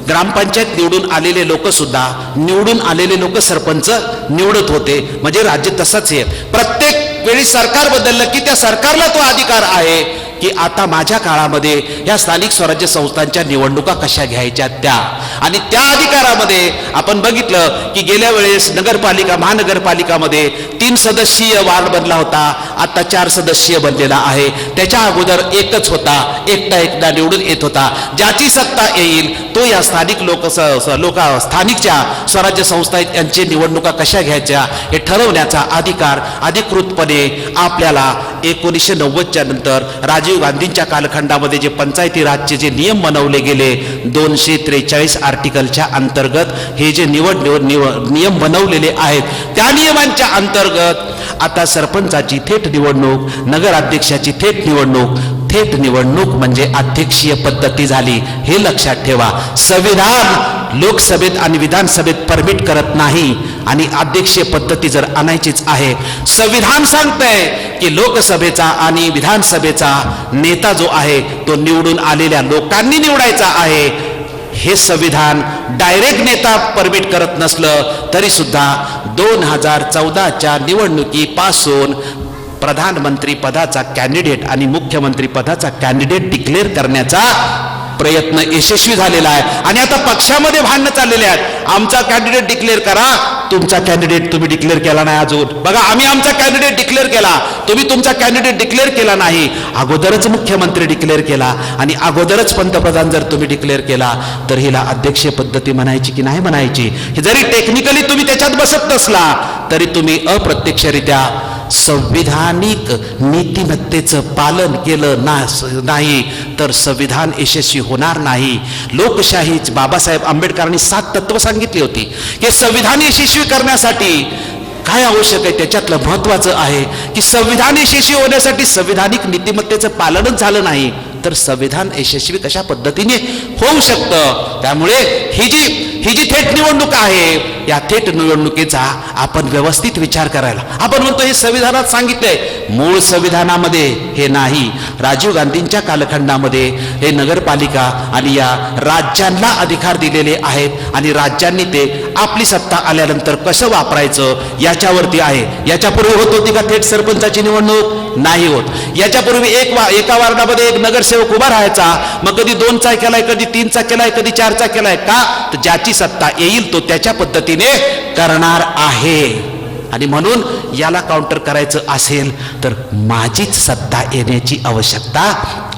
Speaker 1: ग्रामपंचायत निवडून आलेले लोक सुद्धा निवडून आलेले लोक सरपंच निवडत होते. म्हणजे राज्य तसंच आहे. प्रत्येक वेळी सरकार बदललं की त्या सरकारला तो अधिकार आहे की आता माझ्या काळामध्ये या स्थानिक स्वराज्य संस्थांच्या निवडणुका कशा घ्यायच्या त्या. आणि त्या अधिकारामध्ये आपण बघितलं की गेल्या वेळेस नगरपालिका महानगरपालिकामध्ये 3 सदस्यीय वार्ड बनला होता, आता 4 सदस्यीय बनलेला आहे. त्याच्या अगोदर एकच होता, एकटा निवडून येत होता. ज्याची सत्ता येईल तो या स्थानिक स्थानिकच्या स्वराज्य संस्था यांची निवडणुका कशा घ्यायच्या हे ठरवण्याचा अधिकार अधिकृतपणे आपल्याला 1990च्या नंतर राजीव गांधींच्या कालखंडामध्ये जे पंचायती राजचे जे नियम बनवले गेले 243 आर्टिकलच्या अंतर्गत हे जे नियम बनवलेले आहेत त्या नियमांच्या अंतर्गत आता सरपंचाची थेट निवडणूक, नगराध्यक्षाची थेट निवडणूक म्हणजे अध्यक्षीय पद्धती झाली. हे लक्षात ठेवा. संविधान लोकसभेत आणि विधानसभेत परमिट करत नाही आणि अध्यक्षीय पद्धती जर आणायचीच आहे. संविधान सांगतंय की लोकसभेचा आणि विधानसभेचा नेता जो आहे तो निवडून आलेल्या लोकांनी निवडायचा आहे. हे संविधान डायरेक्ट नेता परमिट करत नसलं तरी सुद्धा 2014च्या निवडणुकीपासून प्रधानमंत्री पदाचा कॅन्डिडेट आणि मुख्यमंत्री पदाचा कॅन्डिडेट डिक्लेअर करण्याचा प्रयत्न यशस्वी झालेला आहे. आणि आता पक्षामध्ये भांडणं चाललेले आहेत. आमचा कॅन्डिडेट डिक्लेअर करा, तुमचा कॅन्डिडेट तुम्ही डिक्लेअर केला नाही अजून. बघा, आम्ही आमचा कॅन्डिडेट डिक्लेअर केला, तुम्ही तुमचा कॅन्डिडेट डिक्लेअर केला नाही. अगोदरच मुख्यमंत्री डिक्लेअर केला आणि अगोदरच पंतप्रधान जर तुम्ही डिक्लेअर केला तर हिला अध्यक्षीय पद्धती म्हणायची की नाही म्हणायची? जरी टेक्निकली तुम्ही त्याच्यात बसत नसला तरी तुम्ही अप्रत्यक्षरित्या संविधानिक नीतिमत्तेचं पालन केलं नाही तर संविधान यशस्वी होणार नाही. लोकशाही बाबासाहेब आंबेडकरांनी 7 तत्व सांगितली होती की संविधान यशस्वी करण्यासाठी काय आवश्यक आहे. त्याच्यातलं महत्वाचं आहे की संविधान यशस्वी होण्यासाठी संविधानिक नीतिमत्तेचं पालनच झालं नाही तर संविधान यशस्वी कशा पद्धतीने होऊ शकतं. त्यामुळे ही जी थेट निवडणूक आहे या थेट निवडणुकीचा आपण व्यवस्थित विचार करायला. आपण म्हणतो हे संविधानात सांगितलंय, मूळ संविधानामध्ये हे नाही. राजीव गांधींच्या कालखंडामध्ये हे नगरपालिका आणि या राज्यांना अधिकार दिलेले आहेत आणि राज्यांनी ते आपली सत्ता आल्यानंतर कसं वापरायचं याच्यावरती आहे. याच्यापूर्वी होत होती का थेट सरपंचाची निवडणूक? नाही होत. याच्यापूर्वी एका वार्डामध्ये एक नगरसेवक उभा राहायचा, मग कधी 2चा केलाय, कधी 3चा केलाय, कधी 4चा केलाय. का? तर ज्याची सत्ता येईल तो त्याच्या पद्धतीने करणार आहे. आणि म्हणून याला काउंटर करायचं असेल तर माझीच सत्ता येण्याची आवश्यकता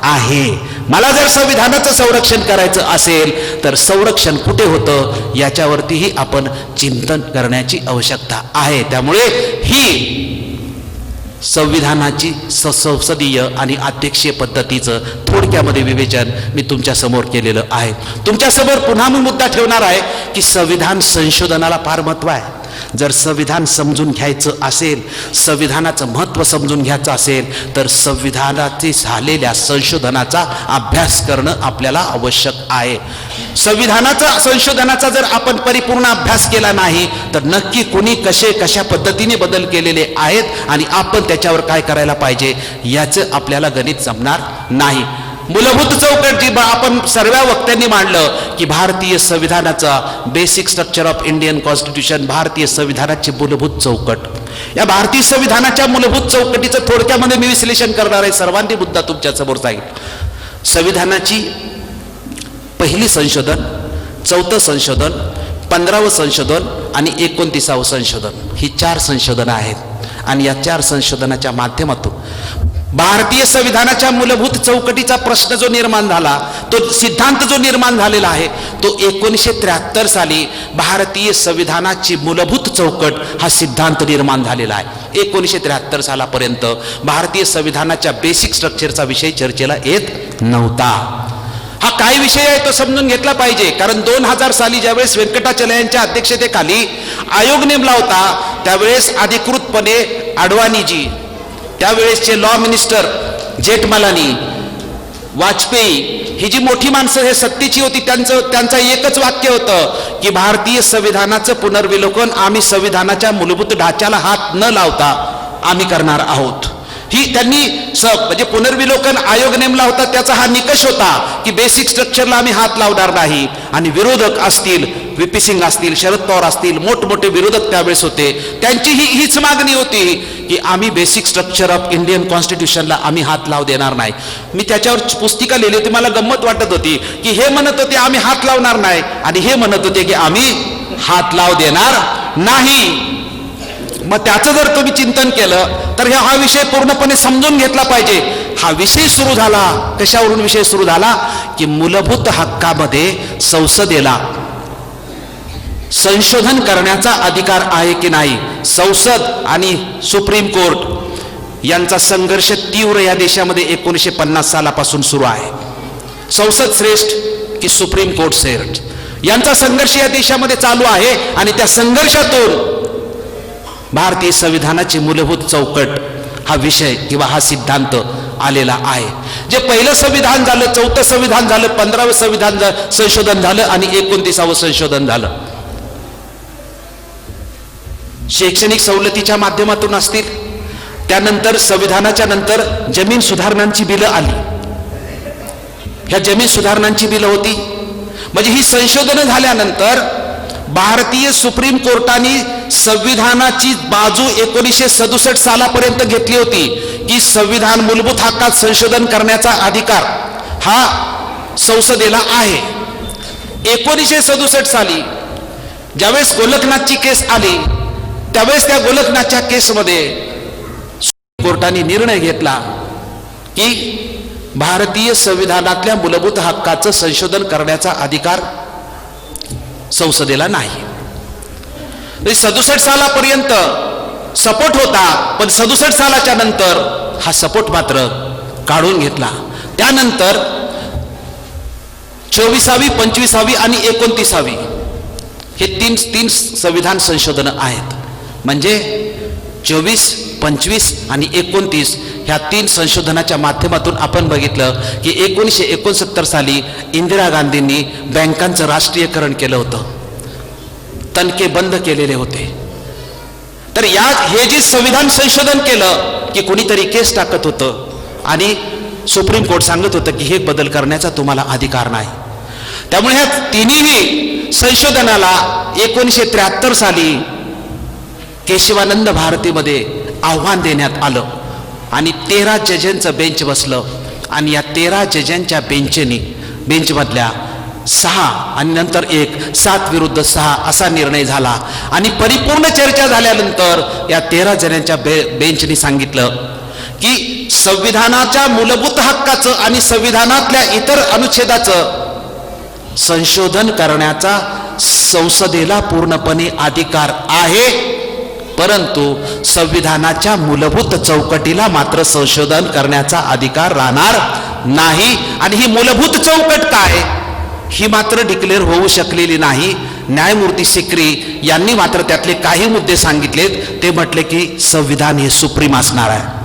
Speaker 1: आहे. मला जर संविधानाचं संरक्षण करायचं असेल तर संरक्षण कुठे होतं याच्यावरतीही आपण चिंतन करण्याची आवश्यकता आहे. त्यामुळे ही संविधानाची संसदीय आणि अध्यक्षीय पद्धतीचं थोडक्यामध्ये विवेचन मी तुमच्या समोर केलेलं आहे. तुमच्या समोर पुन्हा मी मुद्दा ठेवणार आहे की संविधान संशोधनाला फार महत्त्व आहे. जर संविधान समजून घ्यायचं असेल, संविधानाचं महत्त्व समजून घ्यायचं असेल तर संविधानाचे झालेल्या संशोधनाचा अभ्यास करणं आपल्याला आवश्यक आहे. संशोधनाचा जर आपण परिपूर्ण अभ्यास केला नाही तर नक्की कुणी कशा पद्धतीने बदल केलेले आहेत आणि आपण त्याच्यावर काय करायला पाहिजे याचं आपल्याला गणित जमणार नाही. मूलभूत चौकट जी आपण सर्व वक्त्यांनी मांडलं की भारतीय संविधानाचा basic structure of Indian constitution, भारतीय संविधानाची मूलभूत चौकट. या भारतीय संविधानाच्या मूलभूत चौकटीचं थोडक्यामध्ये मी विश्लेषण करणार आहे. सर्वांनी मुद्दा तुमच्या समोर जाईल. संविधानाची पहिली संशोधन, 4थं संशोधन, 15वं संशोधन आणि 29वं संशोधन ही 4 संशोधनं आहेत. आणि या 4 संशोधनाच्या माध्यमातून भारतीय संविधानाच्या मूलभूत चौकटीचा प्रश्न जो निर्माण झाला, तो सिद्धांत जो निर्माण झालेला आहे तो 1973 साली भारतीय संविधानाची मूलभूत चौकट हा सिद्धांत निर्माण झालेला आहे. 1973 सालापर्यंत भारतीय संविधानाच्या बेसिक स्ट्रक्चरचा विषय चर्चेला येत नव्हता. हा काय विषय आहे तो समजून घेतला पाहिजे. कारण 2000 साली ज्यावेळेस व्यंकटाचलयांच्या अध्यक्षतेखाली आयोग नेमला होता त्यावेळेस अधिकृतपणे अडवाणीजी, त्यावेळेसचे लॉ मिनिस्टर जेठमलानी, वाजपेयी ही जी मोठी माणसं हे सत्तेची होती त्यांचं एकच वाक्य होतं की भारतीय संविधानाचं पुनर्विलोकन आम्ही संविधानाच्या मूलभूत ढाच्याला हात न लावता आम्ही करणार आहोत. ही त्यांनी म्हणजे पुनर्विलोकन आयोग नेमला होता त्याचा हा निकष होता की बेसिक स्ट्रक्चरला आम्ही हात लावणार नाही. आणि विरोधक असतील, व्ही.पी. सिंग असतील, शरद पवार असतील, मोठमोठे विरोधक त्यावेळेस होते, त्यांची हीच मागणी होती की आम्ही बेसिक स्ट्रक्चर ऑफ इंडियन कॉन्स्टिट्यूशनला आम्ही हात लावू देणार नाही. मी त्याच्यावर पुस्तिका लिहिली होती. मला गंमत वाटत होती की हे म्हणत होते आम्ही हात लावणार नाही आणि हे म्हणत होते की आम्ही हात लावू देणार नाही. मग त्याचं जर तुम्ही चिंतन केलं तर हा विषय पूर्णपणे समजून घेतला पाहिजे. हा विषय सुरू झाला कशावरून? विषय सुरू झाला की मूलभूत हक्कामध्ये संसदेला संशोधन करण्याचा अधिकार आहे की नाही. संसद आणि सुप्रीम कोर्ट यांचा संघर्ष तीव्र या देशामध्ये 1950 सालापासून सुरू आहे. संसद श्रेष्ठ की सुप्रीम कोर्ट श्रेष्ठ यांचा संघर्ष या देशामध्ये चालू आहे. आणि त्या संघर्षातून भारतीय संविधानाची मूलभूत चौकट हा विषय किंवा हा सिद्धांत आलेला आहे. जे पहिलं संविधान झालं, 4थं संविधान झालं, 15वं संविधान संशोधन झालं आणि 29वं संशोधन झालं. शैक्षणिक सवलतीच्या माध्यमातून असतील, त्यानंतर संविधानाच्या नंतर जमीन सुधारणांची बिलं आली. ह्या जमीन सुधारणांची बिलं होती. म्हणजे ही संशोधनं झाल्यानंतर भारतीय सुप्रीम कोर्टाने संविधानाची बाजू 1967 सालापर्यंत घेतली होती की संविधान मूलभूत हक्कात संशोधन करण्याचा अधिकार हा संसदेला आहे. 1967 साली ज्यावेळेस गोलकनाथची केस आली त्यावेळेस त्या गोलकनाथच्या केसमध्ये सुप्रीम कोर्टाने निर्णय घेतला की भारतीय संविधानातल्या मूलभूत हक्काचं संशोधन करण्याचा अधिकार संसदेला नाही. 67 सालापर्यंत सपोर्ट होता, पण 67 सालाच्या नंतर हा सपोर्ट मात्र काढून घेतला. त्यानंतर 24वी, 25वी आणि 29वी हे तीन संविधान संशोधन आहेत. म्हणजे 24, 25 आणि 29 ह्या 3 संशोधनाच्या माध्यमातून आपण बघितलं की 1969 साली इंदिरा गांधींनी बँकांचं राष्ट्रीयकरण केलं होतं. तणके बंद केलेले होते. तर हे जे संविधान संशोधन केलं की कोणीतरी केस टाकत होतं आणि सुप्रीम कोर्ट सांगत होतं की हे बदल करण्याचा तुम्हाला अधिकार नाही. त्यामुळे ह्या तिन्ही संशोधनाला 1973 साली केशवानंद भारतीमध्ये आव्हान देण्यात आलं आणि 13 जजांचं बेंच बसलं आणि या 13 जजांच्या बेंचमधल्या 6 आणि नंतर 1 7 विरुद्ध 6 असा निर्णय झाला. आणि परिपूर्ण चर्चा झाल्यानंतर या 13 जणांच्या बेंचनी सांगितलं की संविधानाच्या मूलभूत हक्काचं आणि संविधानातल्या इतर अनुच्छेदाचं संशोधन करण्याचा संसदेला पूर्णपणे अधिकार आहे, परंतु संविधानाच्या मूलभूत चौकटीला मात्र संशोधन करण्याचा अधिकार राहणार नाही. आणि ही मूलभूत चौकट काय ही मात्र डिक्लेअर होऊ शकलेली नाही. न्यायमूर्ती सिकरी यांनी मात्र त्यातले काही मुद्दे सांगितलेत. ते म्हटले की संविधान हे सुप्रीम असणार आहे,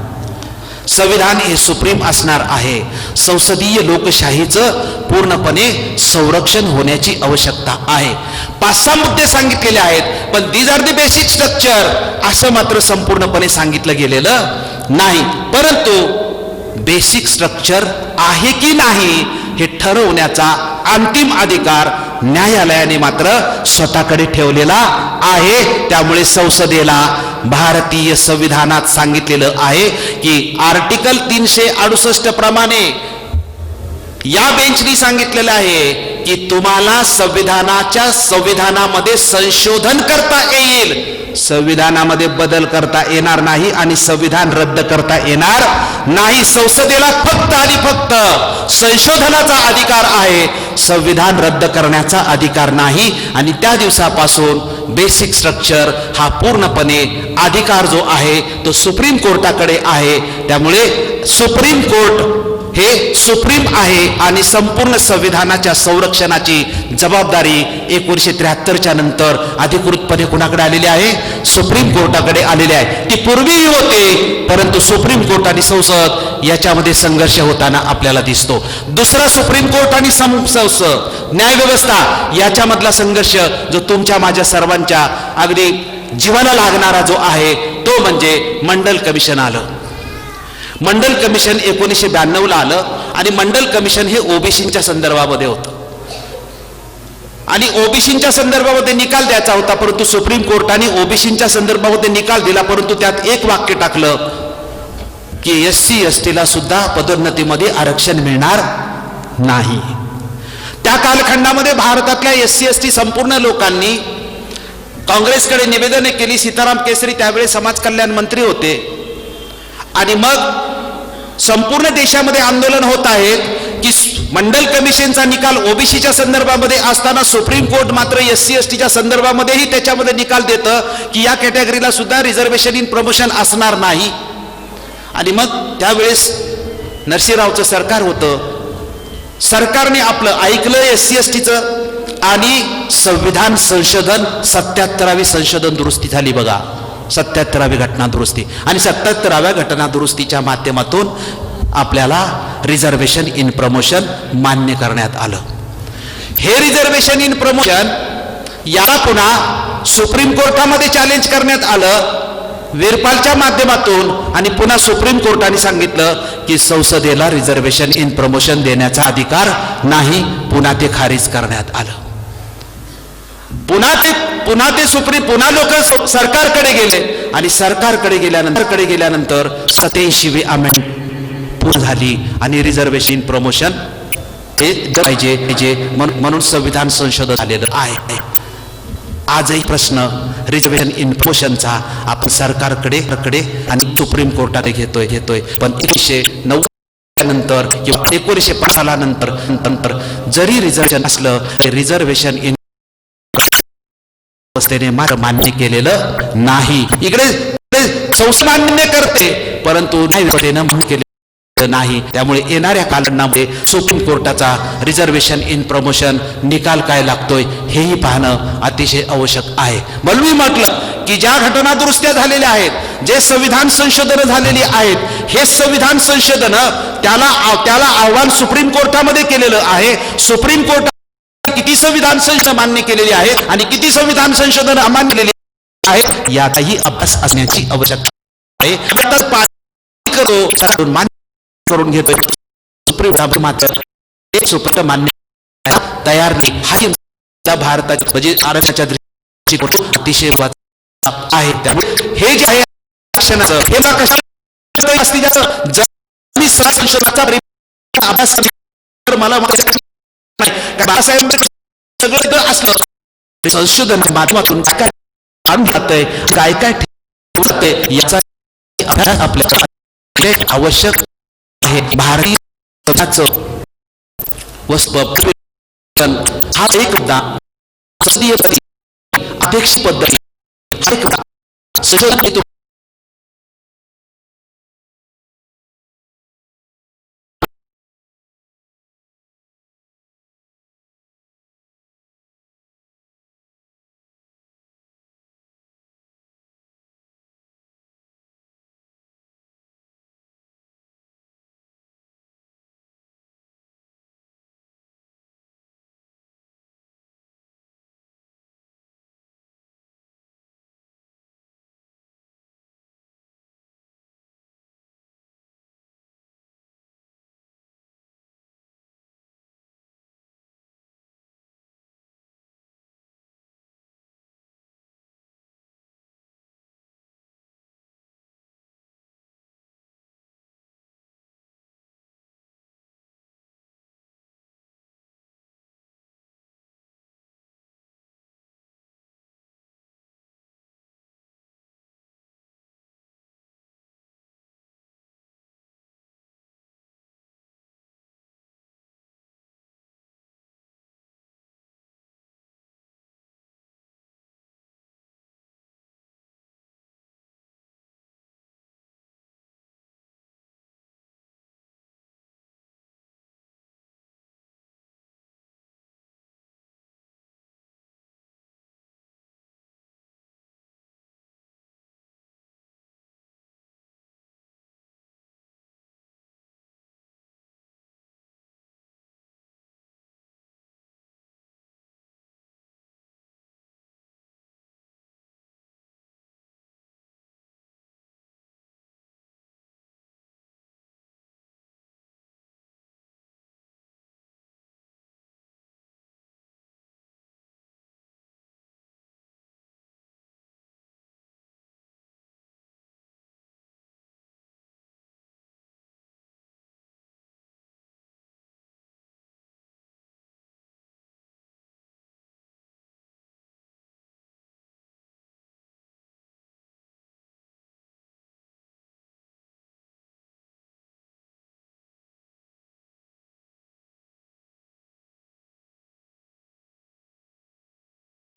Speaker 1: संविधान हे सुप्रीम असणार आहे. संसदीय लोकशाहीचं पूर्णपणे संरक्षण होण्याची आवश्यकता आहे. 5-6 मुद्दे सांगितलेले आहेत, पण these are the basic structure असं मात्र संपूर्णपणे सांगितलं गेलेलं नाही. परंतु बेसिक स्ट्रक्चर आहे की नाही हे ठरवण्याचा अंतिम अधिकार न्यायालयाने मात्र स्वतःकडे ठेवलेला आहे. त्यामुळे संसदेला भारतीय संविधानात सांगितलेलं आहे की आर्टिकल 368 प्रमाणे या बेंचनी सांगितलेलं आहे की तुम्हाला संविधानामध्ये संशोधन करता येईल, संविधानामध्ये बदल करता येणार नाही आणि संविधान रद्द करता येणार नाही. संसदेला फक्त आणि फक्त संशोधनाचा अधिकार आहे, संविधान रद्द करण्याचा अधिकार नाही. आणि त्या दिवसापासून बेसिक स्ट्रक्चर हा पूर्णपणे अधिकार जो आहे तो सुप्रीम कोर्टाकडे आहे. त्यामुळे सुप्रीम कोर्ट हे सुप्रीम आहे आणि संपूर्ण संविधानाच्या संरक्षणाची जबाबदारी 1973च्या नंतर अधिकृतपणे कुणाकडे आलेली आहे? सुप्रीम कोर्टाकडे आलेली आहे. ती पूर्वीही होते, परंतु सुप्रीम कोर्ट आणि संसद याच्यामध्ये संघर्ष होताना आपल्याला दिसतो. दुसरा सुप्रीम कोर्ट आणि संसद न्यायव्यवस्था याच्यामधला संघर्ष जो तुमच्या माझ्या सर्वांच्या अगदी जीवाला लागणारा जो आहे तो म्हणजे मंडल कमिशन आलं. मंडल कमिशन 1992ला आलं आणि मंडल कमिशन हे ओबीसीच्या संदर्भामध्ये होतं आणि ओबीसीच्या संदर्भामध्ये निकाल द्यायचा होता. परंतु सुप्रीम कोर्टाने ओबीसीच्या संदर्भामध्ये निकाल दिला, परंतु त्यात एक वाक्य टाकलं की SC ST ला सुद्धा पदोन्नतीमध्ये आरक्षण मिळणार नाही. त्या कालखंडामध्ये भारतातल्या SC ST संपूर्ण लोकांनी काँग्रेसकडे निवेदने केली. सीताराम केसरी त्यावेळी समाज कल्याण मंत्री होते आणि मग संपूर्ण देशामध्ये आंदोलन होत आहेत की मंडल कमिशनचा निकाल ओबीसीच्या संदर्भामध्ये असताना सुप्रीम कोर्ट मात्र SC STच्या संदर्भामध्येही त्याच्यामध्ये निकाल देतं की या कॅटेगरीला सुद्धा रिझर्वेशन इन प्रमोशन असणार नाही. आणि मग त्यावेळेस नरसिंहरावचं सरकार होतं. सरकारने आपलं ऐकलं SC STचं आणि संविधान संशोधन 77वी संशोधन दुरुस्ती झाली बघा, 77वी घटना दुरुस्ती. आणि 77व्या घटना दुरुस्तीच्या माध्यमातून आपल्याला रिझर्वेशन इन प्रमोशन मान्य करण्यात आलं. हे रिझर्वेशन इन प्रमोशन याला पुन्हा सुप्रीम कोर्टामध्ये चॅलेंज करण्यात आलं वीरपालच्या माध्यमातून आणि पुन्हा सुप्रीम कोर्टाने सांगितलं की संसदेला रिझर्वेशन इन प्रमोशन देण्याचा अधिकार नाही. पुन्हा ते खारिज करण्यात आलं. पुन्हा लोक सरकारकडे गेले आणि सरकारकडे गेल्यानंतर 87वी अमेंडमेंट पूर्ण झाली आणि रिझर्वेशन प्रमोशन हे पाहिजे म्हणून संविधान संशोधन झालेलं आहे. आजही प्रश्न रिझर्वेशन इन प्रमोशनचा आपण सरकारकडे आणि सुप्रीम कोर्टात घेतोय. पण 1990 नंतर किंवा 1905 नंतर जरी रिझर्वेशन असलं रिझर्वेशन इन व्यवस्थेने मान्य केलेलं नाही. इकडे संसद मान्य करते परंतु न्यायव्यवस्थेनं मान्य केले नाही. त्यामुळे येणाऱ्या कालखंडामध्ये सुप्रीम कोर्टाचा रिझर्वेशन इन प्रमोशन निकाल काय लागतोय हेही पाहणं अतिशय आवश्यक आहे. म्हणून मी म्हटलं की ज्या घटना दुरुस्त्या झालेल्या आहेत, जे संविधान संशोधन झालेली आहेत, हे संविधान संशोधन त्याला आव्हान सुप्रीम कोर्टामध्ये केलेलं आहे. सुप्रीम कोर्ट किती संविधान संशोधन मान्य केलेली आहेत आणि किती संविधान संशोधन अमान्य केलेली आहेत याचाही अभ्यास असण्याची आवश्यकता आहे. मान्य करून घेतोय सुप्रीम मात्र सुप्रीम मान्य तयार नाही. हा भारताच्या म्हणजे आरक्षणाच्या दृष्टीकोन अतिशय आहे. त्यामुळे हे जे आहे आरक्षणाचं हे कशा असतील संशोधनाचा अभ्यास मला बाळासाहेब सगळं असलं संशोधन माध्यमातून काय काढून जातंय काय काय ठेवतंय याचा अभ्यास आपल्याला आवश्यक आहे. भारतीय हा एक मुद्दा संसदीय अध्यक्ष पद्धती संशोधन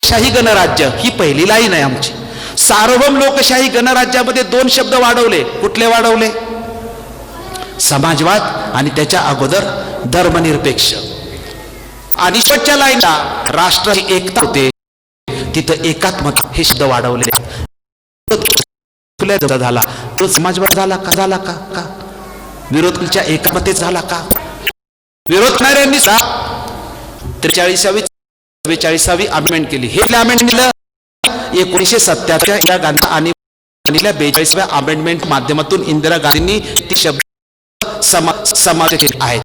Speaker 1: शाही गणराज्य ही पहिली लाईन आहे आमची. सार्वभौम लोकशाही गणराज्यामध्ये दोन शब्द वाढवले. कुठले वाढवले? समाजवाद आणि त्याच्या अगोदर धर्मनिरपेक्ष. आणि शेवटच्या लाईनला राष्ट्राची एकता होते तिथं एकात्मता हे शब्द वाढवले. झाला तो समाजवाद झाला का? झाला का? का विरोधच्या एकात्मतेत झाला का? विरोध करणाऱ्यांनी 43वी अमेंडमेंट केली. हे अमेंडमेंट दिलं 1977 या गांधी आणि 42व्या अमेंडमेंट माध्यमातून इंदिरा गांधींनी ती शब्द समाज केले आहेत.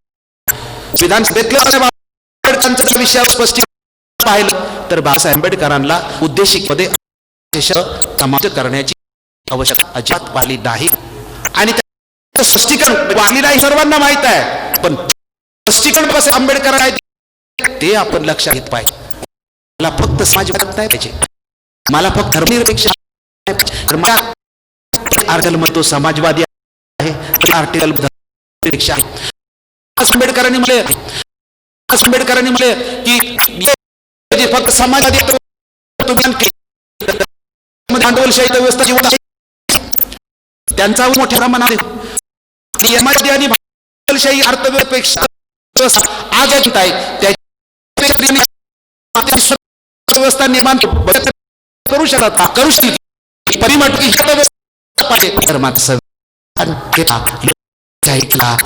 Speaker 1: विधानसभेतल्या आंबेडकरांच्या विषयावर स्पष्टीकरण पाहिलं तर बाबासाहेब आंबेडकरांना उद्देशिकेमध्ये समाज करण्याची आवश्यकता अजिबात पाहिली नाही. आणि स्पष्टीकरण वाढली नाही सर्वांना माहित आहे, पण स्पष्टीकरण कसं आंबेडकर ते आपण लक्षात घेत पाहिजे. मला फक्त समाजवाद नाही पाहिजे, मला फक्त धर्मनिरपेक्ष आर्टिकल म्हणतो समाजवादी आहे, आर्टिकल धर्मनिरपेक्ष आहे. आंबेडकरांनी म्हटले की फक्त समाजवादी भांडवलशाही व्यवस्था त्यांचा मोठ्या प्रमाणात आणि भांडवलशाही अर्थव्यवस्थेपेक्षा आज आहे व्यवस्था निर्माण करू शकतात करू शकते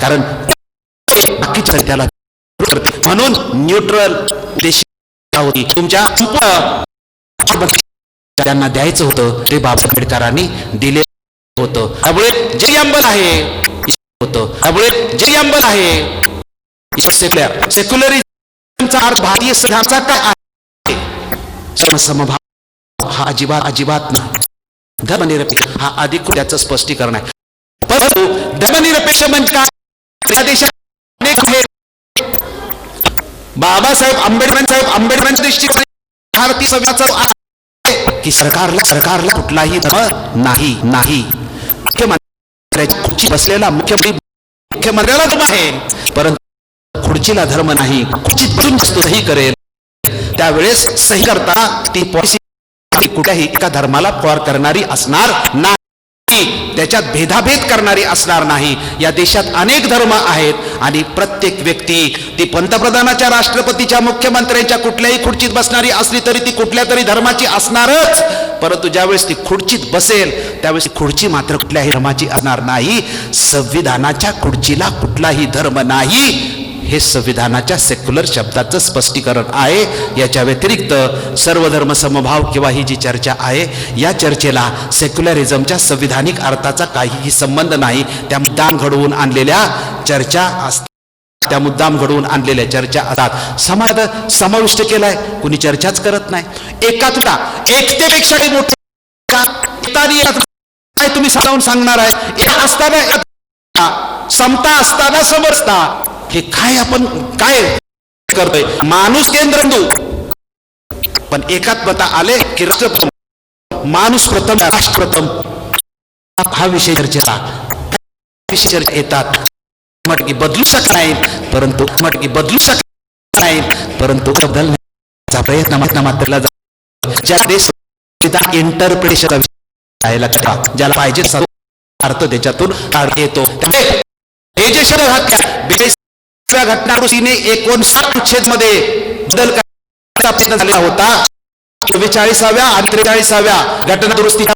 Speaker 1: कारण त्याला म्हणून न्यूट्रल देश होती तुमच्या त्यांना द्यायचं होतं ते बाबा आंबेडकरांनी दिले होतं. त्यामुळे जे अंबल आहे होतं, त्यामुळे जे अंबल आहे सेक्युलरिझमचा अर्थ भारतीय संविधानाचा काय आहे? समभाव हा अजिबात नाही. धर्मनिरपेक्ष हा अधिक त्याचं स्पष्टीकरण आहे. परंतु धर्मनिरपेक्ष म्हणजे काय? या देशात अनेक आहेत. बाबासाहेब आंबेडकरांच्या दृष्टीने भारतीय संविधानाचा आहे की सरकारला कुठलाही धर्म नाही. मुख्यमंत्र्याच्या खुर्ची बसलेला मुख्यमंत्र्याला धर्म आहे, परंतु खुर्चीला धर्म नाही. खुर्चीत बसून सही करेल त्यावेळेस सही करता ती पॉलिसी कुठल्याही एका धर्माला फॉर करणारी असणार नाही, त्याच्यात भेदाभेद करणारी असणार नाही. या देशात अनेक धर्म आहेत आणि प्रत्येक व्यक्ती ती पंतप्रधानाच्या, राष्ट्रपतीच्या, मुख्यमंत्र्यांच्या कुठल्याही खुर्चीत बसणारी असली तरी ती कुठल्या तरी धर्माची असणारच. परंतु ज्यावेळेस ती खुर्चीत बसेल त्यावेळेस ती खुर्ची मात्र कुठल्याही धर्माची असणार नाही. संविधानाच्या खुर्चीला कुठलाही धर्म नाही हे संविधानाच्या सेक्युलर शब्दाचं स्पष्टीकरण आहे. याच्या व्यतिरिक्त सर्वधर्म समभाव किंवा ही जी चर्चा आहे या चर्चेला सेक्युलरिझमच्या संविधानिक अर्थाचा काहीही संबंध नाही. त्या मुद्दाम घडवून आणलेल्या चर्चा असतात. समाजात समाविष्ट केलाय, कुणी चर्चाच करत नाही. एकतेपेक्षा मोठे काय तुम्ही सांगून सांगणार आहे? एक असताना समता असताना समजता हे काय आपण काय करतोय? माणूस केंद्रबिंदू पण एकात्मता आले की राष्ट्र प्रथम, माणूस प्रथम, राष्ट्र प्रथम हा विषय चर्चेला येतात. मटकी बदलू शकत नाहीत परंतु बदलण्याचा प्रयत्न मात्र ज्या देश इंटरप्रिटेशन ज्याला पाहिजे अर्थ त्याच्यातून येतो. हे जे शब्द घटनादुरुस्तीने 59 मध्ये बदल करण्याचा प्रयत्न झालेला होता. 44व्या आणि 43व्या घटनादुरुस्तीच्या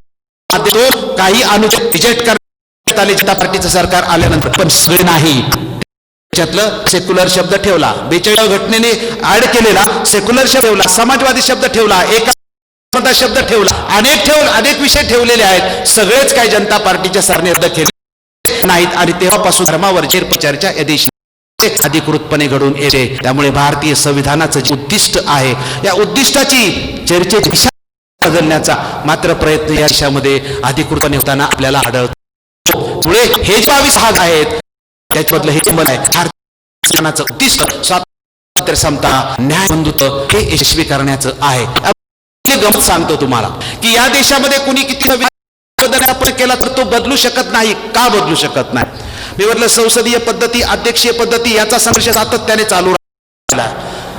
Speaker 1: माध्यमातून काही अनुचित रिजेक्ट करण्यात आले जनता पार्टीचं सरकार आल्यानंतर, पण सगळे नाही. त्याच्यातलं सेक्युलर शब्द ठेवला, 42व्या घटनेने ऍड केलेला सेक्युलर शब्द ठेवला, समाजवादी शब्द ठेवला, एका शब्द ठेवला, अनेक विषय ठेवलेले आहेत. सगळेच काही जनता पार्टीच्या सरकारने रद्द केले नाहीत आणि तेव्हापासून धर्मावर चर्चा या देशात अधिकृतपणे घडून येते. त्यामुळे भारतीय संविधानाचं जे उद्दिष्ट आहे या उद्दिष्टाची चर्चेची दिशा बदलण्याचा मात्र प्रयत्न या देशामध्ये अधिकृतपणे होताना आपल्याला आढळतो. पुढे हे 22 भाग आहेत त्याच्याबद्दल हे आहे भारतीय संविधानाचं उद्दिष्ट स्वातंत्र्य, समता, न्याय, बंधुत्व हे यशस्वी करण्याचं आहे. गमत सांगतो तुम्हाला की या देशामध्ये कुणी किती संविधान केला तर तो बदलू शकत नाही. का बदलू शकत नाही? मी म्हटलं संसदीय पद्धती, अध्यक्षीय पद्धती याचा संघर्ष सातत्याने चालू राहिला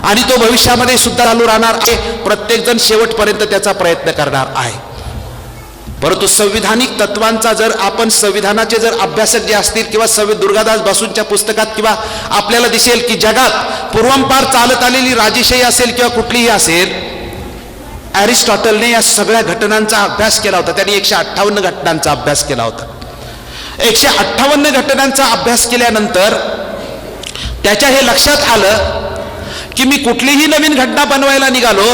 Speaker 1: आणि तो भविष्यामध्ये सुद्धा चालू राहणार आहे. प्रत्येक जण शेवटपर्यंत त्याचा प्रयत्न करणार आहे. परंतु संविधानिक तत्वांचा जर आपण संविधानाचे जर अभ्यासक जे असतील किंवा दुर्गादास बासूंच्या पुस्तकात किंवा आपल्याला दिसेल की जगात पूर्वंपार चालत आलेली राजेशाही असेल किंवा कुठलीही असेल, अरिस्टॉटलने या सगळ्या घटनांचा अभ्यास केला होता. त्यांनी 158 घटनांचा अभ्यास केला होता. 158 घटनांचा अभ्यास केल्यानंतर त्याच्या हे लक्षात आलं की मी कुठलीही नवीन घटना बनवायला निघालो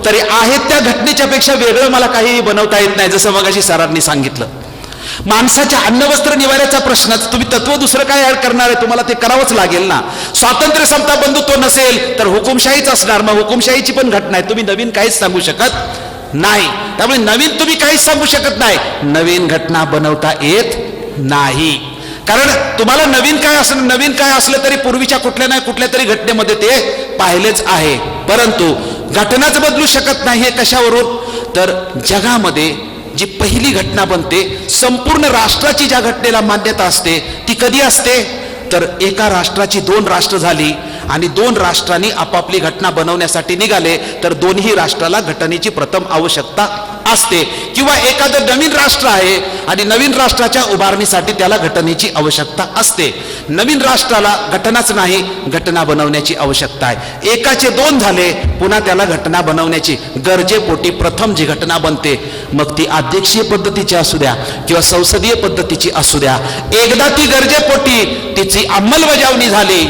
Speaker 1: तरी आहेत त्या घटनेच्या पेक्षा वेगळं मला काही बनवता येत नाही. जसं मगाशी सरांनी सांगितलं, माणसाच्या अन्न वस्त्र निवाऱ्याचा प्रश्न, तुम्ही तत्व दुसरं काय ऍड करणार आहे? तुम्हाला ते करावंच लागेल ना. स्वातंत्र्य, समता, बंधुत्व नसेल तर हुकुमशाहीच असणार. मग हुकुमशाहीची पण घटना आहे, तुम्ही नवीन काहीच सांगू शकत नाही. त्यामुळे नवीन तुम्ही काहीच सांगू शकत नाही, नवीन घटना बनवता येत नाही. कारण तुम्हाला नवीन काय असलं तरी पूर्वीच्या कुठल्या नाही कुठल्या तरी घटनेमध्ये ते पाहिलेच आहे. परंतु घटनाच बदलू शकत नाही. हे कशावरून? तर जगामध्ये जी पहिली घटना बनते, संपूर्ण राष्ट्राची ज्या घटनेला मान्यता असते ती कधी असते? तर एका राष्ट्राची 2 राष्ट्र झाली आणि 2 राष्ट्रांनी आपापली घटना बनवण्यासाठी निघाले तर दोन्ही राष्ट्राला घटनेची प्रथम आवश्यकता असते. किंवा एखादं नवीन राष्ट्र आहे आणि नवीन राष्ट्राच्या उभारणीसाठी त्याला घटनेची आवश्यकता असते. नवीन राष्ट्राला घटनाच नाही, घटना बनवण्याची आवश्यकता आहे. एकाचे 2 झाले, पुन्हा त्याला घटना बनवण्याची गरजेपोटी प्रथम जी घटना बनते, मग ती अध्यक्षीय पद्धतीची असू द्या किंवा संसदीय पद्धतीची असू द्या, एकदा ती गरजेपोटी तिची अंमलबजावणी झाली